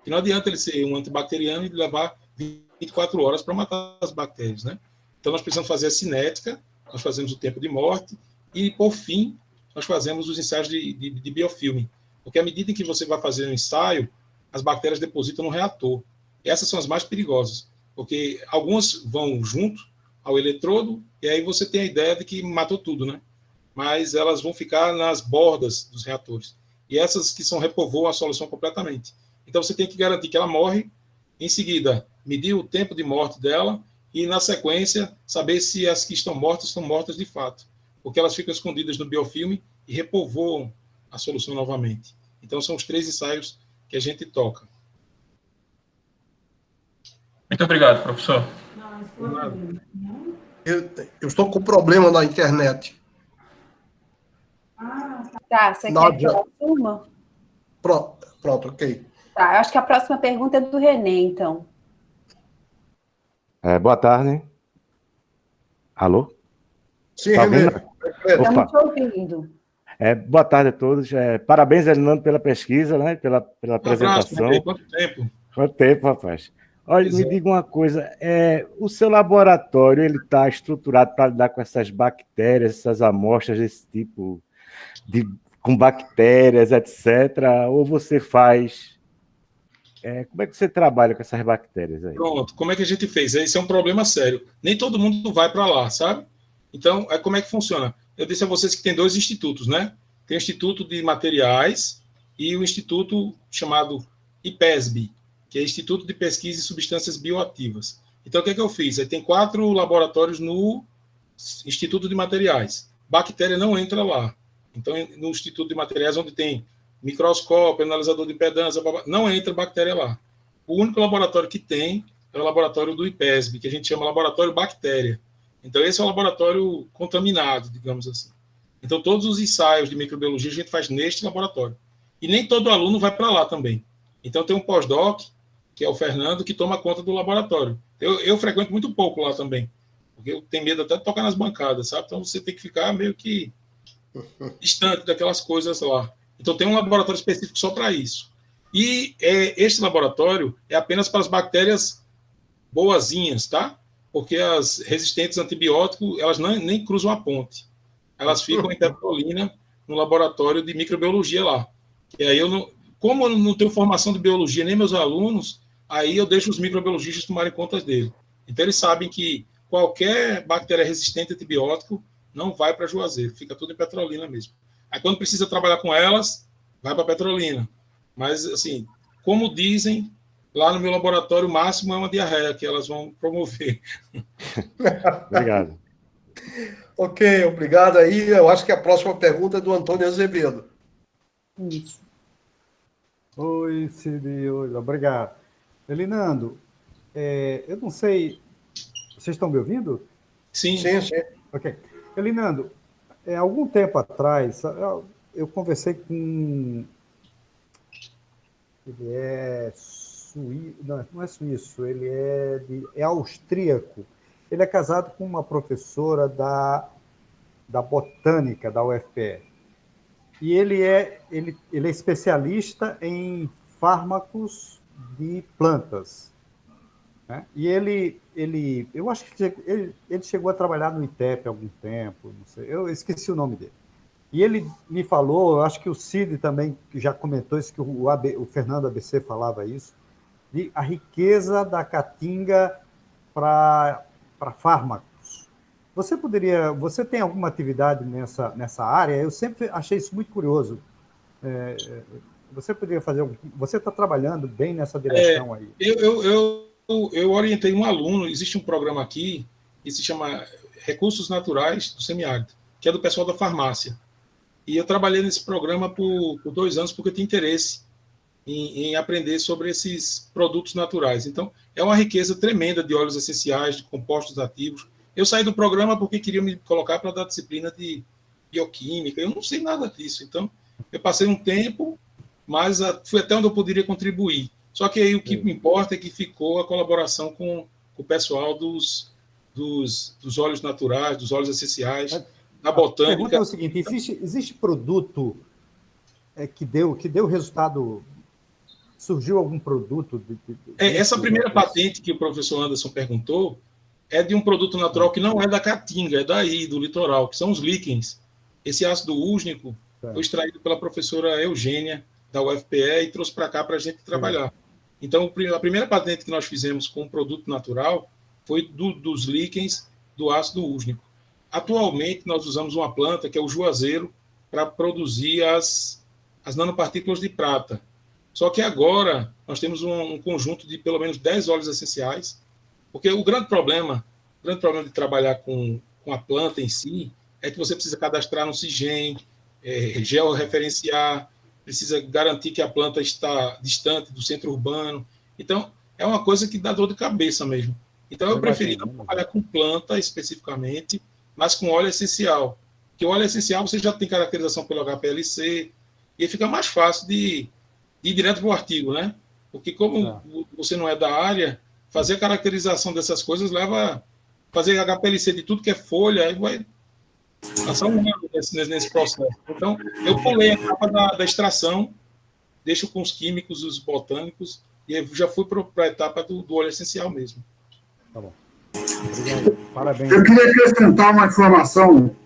Que não adianta ele ser um antibacteriano e levar 24 horas para matar as bactérias, né? Então, nós precisamos fazer a cinética, nós fazemos o tempo de morte, e, por fim, nós fazemos os ensaios de biofilme. Porque à medida em que você vai fazer um ensaio, as bactérias depositam no reator. E essas são as mais perigosas, porque algumas vão junto ao eletrodo, e aí você tem a ideia de que matou tudo, né? Mas elas vão ficar nas bordas dos reatores. E essas que são repovoam a solução completamente. Então, você tem que garantir que ela morre, em seguida, medir o tempo de morte dela, e, na sequência, saber se as que estão mortas de fato. Porque elas ficam escondidas no biofilme e repovoam a solução novamente. Então, são os 3 ensaios que a gente toca. Muito obrigado, professor. Eu estou com problema na internet. Tá, você quer que eu assuma? Pronto, ok. Tá, eu acho que a próxima pergunta é do René, então. Boa tarde. Alô? Sim, Tá René. Estamos te ouvindo. Boa tarde a todos. Parabéns, Elinando, pela pesquisa, né? Pela apresentação. Abraço, quanto tempo? Quanto tempo, rapaz? Olha, me diga uma coisa. O seu laboratório ele está estruturado para lidar com essas bactérias, essas amostras desse tipo, com bactérias, etc. Ou você faz... como é que você trabalha com essas bactérias aí? Pronto, como é que a gente fez? Esse é um problema sério. Nem todo mundo vai para lá, sabe? Então, como é que funciona? Eu disse a vocês que tem 2 institutos, né? Tem o Instituto de Materiais e o instituto chamado IPESB, que é Instituto de Pesquisa em Substâncias Bioativas. Então, o que é que eu fiz? Aí tem 4 laboratórios no Instituto de Materiais. Bactéria não entra lá. Então, no Instituto de Materiais, onde tem microscópio, analisador de impedância, não entra bactéria lá. O único laboratório que tem é o laboratório do IPESB, que a gente chama laboratório bactéria. Então, esse é o laboratório contaminado, digamos assim. Então, todos os ensaios de microbiologia a gente faz neste laboratório. E nem todo aluno vai para lá também. Então, tem um pós-doc, que é o Fernando, que toma conta do laboratório. Eu frequento muito pouco lá também, porque eu tenho medo até de tocar nas bancadas, sabe? Então, você tem que ficar meio que distante daquelas coisas lá. Então, tem um laboratório específico só para isso. E este laboratório é apenas para as bactérias boazinhas, tá? Porque as resistentes a antibiótico, elas nem cruzam a ponte. Elas ficam em Petrolina, no laboratório de microbiologia lá. E aí, como eu não tenho formação de biologia, nem meus alunos, aí eu deixo os microbiologistas tomarem conta dele. Então, eles sabem que qualquer bactéria resistente a antibiótico não vai para Juazeiro, fica tudo em Petrolina mesmo. Aí, quando precisa trabalhar com elas, vai para Petrolina. Mas, assim, como dizem, lá no meu laboratório, o máximo é uma diarreia que elas vão promover. Obrigado. Ok, obrigado aí. Eu acho que a próxima pergunta é do Antônio Azevedo. Isso. Oi, Cid, oi, obrigado. Elinando, eu não sei, vocês estão me ouvindo? Sim. Sim, sim. Ok. Elinando, algum tempo atrás, eu conversei com... Ele é suíço, não é suíço, ele é austríaco. Ele é casado com uma professora da botânica da UFPR. E ele é especialista em fármacos de plantas, né? E eu acho que ele chegou a trabalhar no ITEP há algum tempo, não sei, eu esqueci o nome dele. E ele me falou, eu acho que o Cid também já comentou isso, que o Fernando ABC falava isso, de a riqueza da caatinga para fármacos. Você tem alguma atividade nessa área? Eu sempre achei isso muito curioso. Você poderia fazer você está trabalhando bem nessa direção aí? Eu orientei um aluno, existe um programa aqui que se chama Recursos Naturais do Semiárido, que é do pessoal da farmácia. E eu trabalhei nesse programa por 2 anos porque eu tinha interesse em aprender sobre esses produtos naturais. Então, é uma riqueza tremenda de óleos essenciais, de compostos ativos. Eu saí do programa porque queria me colocar para dar disciplina de bioquímica. Eu não sei nada disso. Então, eu passei um tempo, mas fui até onde eu poderia contribuir. Só que aí o que me importa é que ficou a colaboração com o pessoal dos óleos naturais, dos óleos essenciais, na botânica. A pergunta é o seguinte: existe produto que deu resultado? Surgiu algum produto? Essa primeira patente que o professor Anderson perguntou é de um produto natural que não é da caatinga, é daí, do litoral, que são os líquens. Esse ácido úsnico foi extraído pela professora Eugênia, da UFPE, e trouxe para cá para a gente trabalhar. Então, a primeira patente que nós fizemos com um produto natural foi dos líquens do ácido úsnico. Atualmente, nós usamos uma planta, que é o juazeiro, para produzir as nanopartículas de prata. Só que agora, nós temos um conjunto de pelo menos 10 óleos essenciais, porque o grande problema de trabalhar com a planta em si é que você precisa cadastrar no CIGEM, georreferenciar, precisa garantir que a planta está distante do centro urbano. Então, é uma coisa que dá dor de cabeça mesmo. Então, eu preferi não trabalhar com planta especificamente, mas com óleo essencial. Porque o óleo essencial você já tem caracterização pelo HPLC, e aí fica mais fácil de ir direto para o artigo, né? Porque como você não é da área, fazer a caracterização dessas coisas leva... Fazer HPLC de tudo que é folha, aí vai passar um ano nesse processo. Então, eu pulei a etapa da extração, deixo com os químicos, os botânicos, e aí já fui para a etapa do óleo essencial mesmo. Tá bom. Obrigado. Parabéns. Eu queria acrescentar uma informação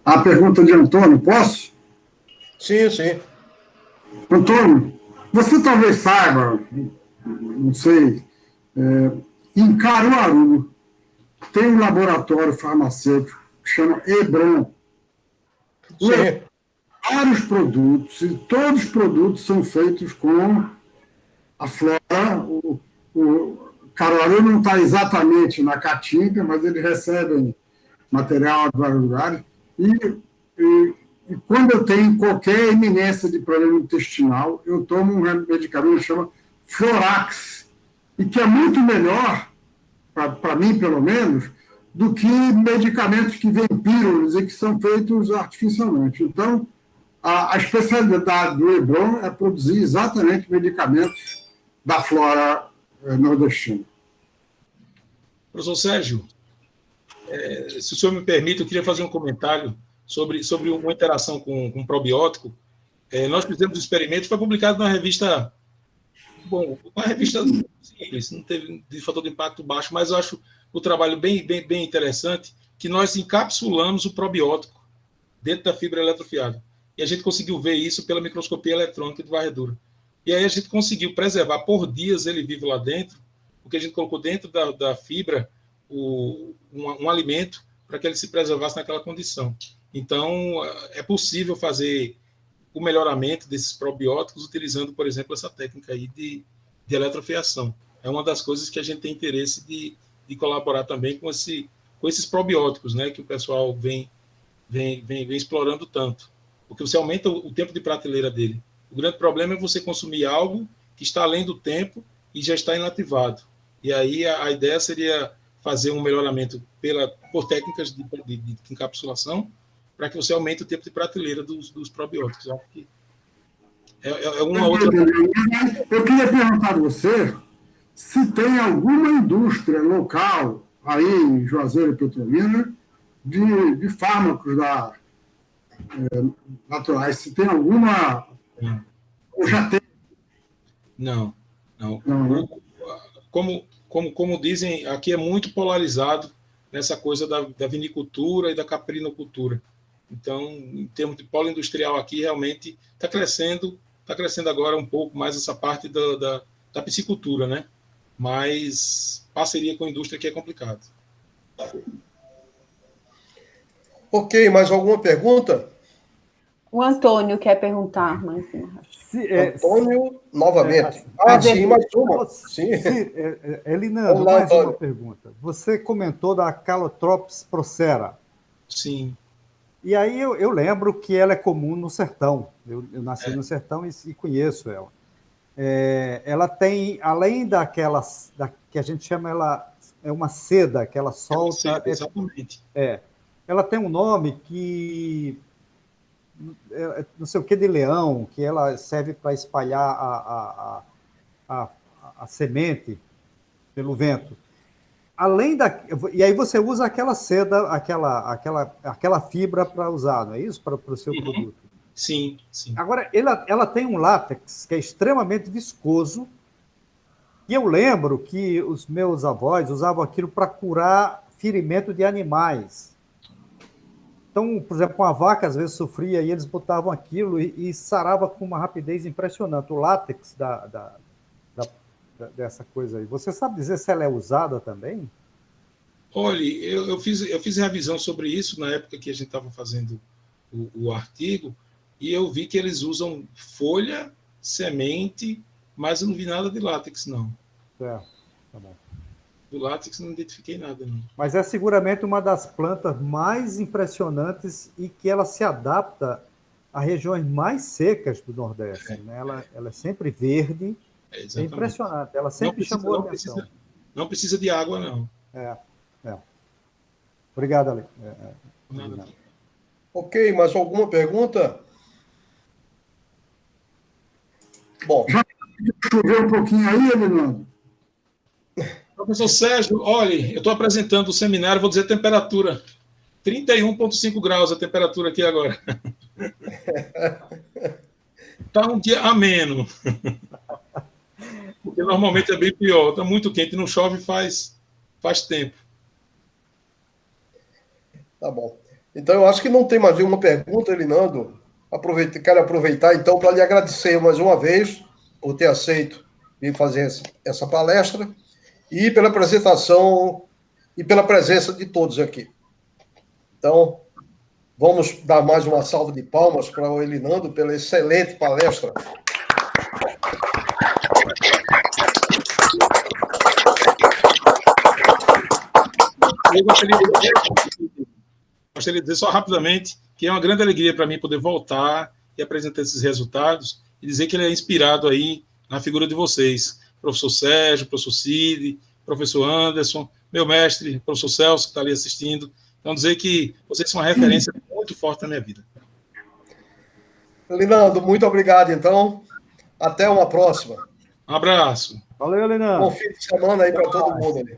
à pergunta de Antônio, posso? Sim, sim. Antônio, você talvez saiba, não sei, em Caruaru tem um laboratório farmacêutico que chama Hebron. Sim. vários produtos, e todos os produtos são feitos com a flora. O caruaru não está exatamente na caatinga, mas eles recebem material de vários lugares. E quando eu tenho qualquer iminência de problema intestinal, eu tomo um medicamento que chama Florax, e que é muito melhor, para mim pelo menos, do que medicamentos que vêm pílulas e que são feitos artificialmente. Então, a especialidade do Hebron é produzir exatamente medicamentos da flora nordestina. Professor Sérgio, se o senhor me permite, eu queria fazer um comentário sobre uma interação com probiótico. Nós fizemos um experimento, foi publicado na revista, uma revista simples, não teve de fator de impacto baixo, mas eu acho o trabalho bem interessante, que nós encapsulamos o probiótico dentro da fibra eletrofiada. E a gente conseguiu ver isso pela microscopia eletrônica de varredura. E aí a gente conseguiu preservar por dias ele vivo lá dentro, porque a gente colocou dentro da fibra um alimento para que ele se preservasse naquela condição. Então, é possível fazer o melhoramento desses probióticos utilizando, por exemplo, essa técnica aí de eletrofiação. É uma das coisas que a gente tem interesse de colaborar também com esses probióticos, né, que o pessoal vem explorando tanto. Porque você aumenta o tempo de prateleira dele. O grande problema é você consumir algo que está além do tempo e já está inativado. E aí a ideia seria fazer um melhoramento por técnicas de encapsulação para que você aumente o tempo de prateleira dos probióticos. Acho que é uma outra... Eu queria perguntar a você se tem alguma indústria local aí em Juazeiro e Petrolina de fármacos naturais. Se tem alguma... Ou já tem? Não. Como dizem, aqui é muito polarizado nessa coisa da vinicultura e da caprinocultura. Então, em termos de polo industrial aqui, realmente está crescendo agora um pouco mais essa parte da piscicultura, né? Mas parceria com a indústria aqui é complicado. Ok, mais alguma pergunta? O Antônio quer perguntar, mas... Antônio, novamente. Sim, mais uma. Sim. Elinando, mais uma pergunta. Você comentou da Calotropis procera. Sim. E aí eu lembro que ela é comum no sertão. Eu nasci no sertão e conheço ela. Ela tem, além daquelas que a gente chama, ela é uma seda que ela solta. Exatamente. Ela tem um nome que não sei o que de leão, que ela serve para espalhar a semente pelo vento. E aí você usa aquela seda, aquela fibra para usar, não é isso? Para o seu produto. Sim. Agora, ela tem um látex que é extremamente viscoso, e eu lembro que os meus avós usavam aquilo para curar ferimento de animais. Então, por exemplo, uma vaca às vezes sofria e eles botavam aquilo e sarava com uma rapidez impressionante. O látex dessa coisa aí. Você sabe dizer se ela é usada também? Olha, eu fiz revisão sobre isso na época que a gente estava fazendo o artigo, e eu vi que eles usam folha, semente, mas eu não vi nada de látex, não. Tá bom. Do látex não identifiquei nada, não. Mas é seguramente uma das plantas mais impressionantes e que ela se adapta a regiões mais secas do Nordeste. Né? Ela é sempre verde, é impressionante. Ela sempre chamou a atenção. Não precisa de água, não. Obrigado, Ale. Ok, mais alguma pergunta? Bom. Já choveu um pouquinho aí, Elinando? Professor Sérgio, olha, eu estou apresentando o seminário, vou dizer a temperatura. 31,5 graus a temperatura aqui agora. Está um dia ameno. Porque normalmente é bem pior. Está muito quente, não chove faz tempo. Tá bom. Então, eu acho que não tem mais nenhuma pergunta, Elinando. Quero aproveitar, então, para lhe agradecer mais uma vez por ter aceito vir fazer essa palestra e pela apresentação e pela presença de todos aqui. Então, Vamos dar mais uma salva de palmas para o Elinando pela excelente palestra. Eu gostaria de dizer só rapidamente que é uma grande alegria para mim poder voltar e apresentar esses resultados e dizer que ele é inspirado aí na figura de vocês, professor Sérgio, professor Cid, professor Anderson, meu mestre, professor Celso, que está ali assistindo. Então, dizer que vocês são uma referência muito forte na minha vida. Elinando, muito obrigado, então. Até uma próxima. Um abraço. Valeu, Elinando. Bom fim de semana aí para todo mundo ali.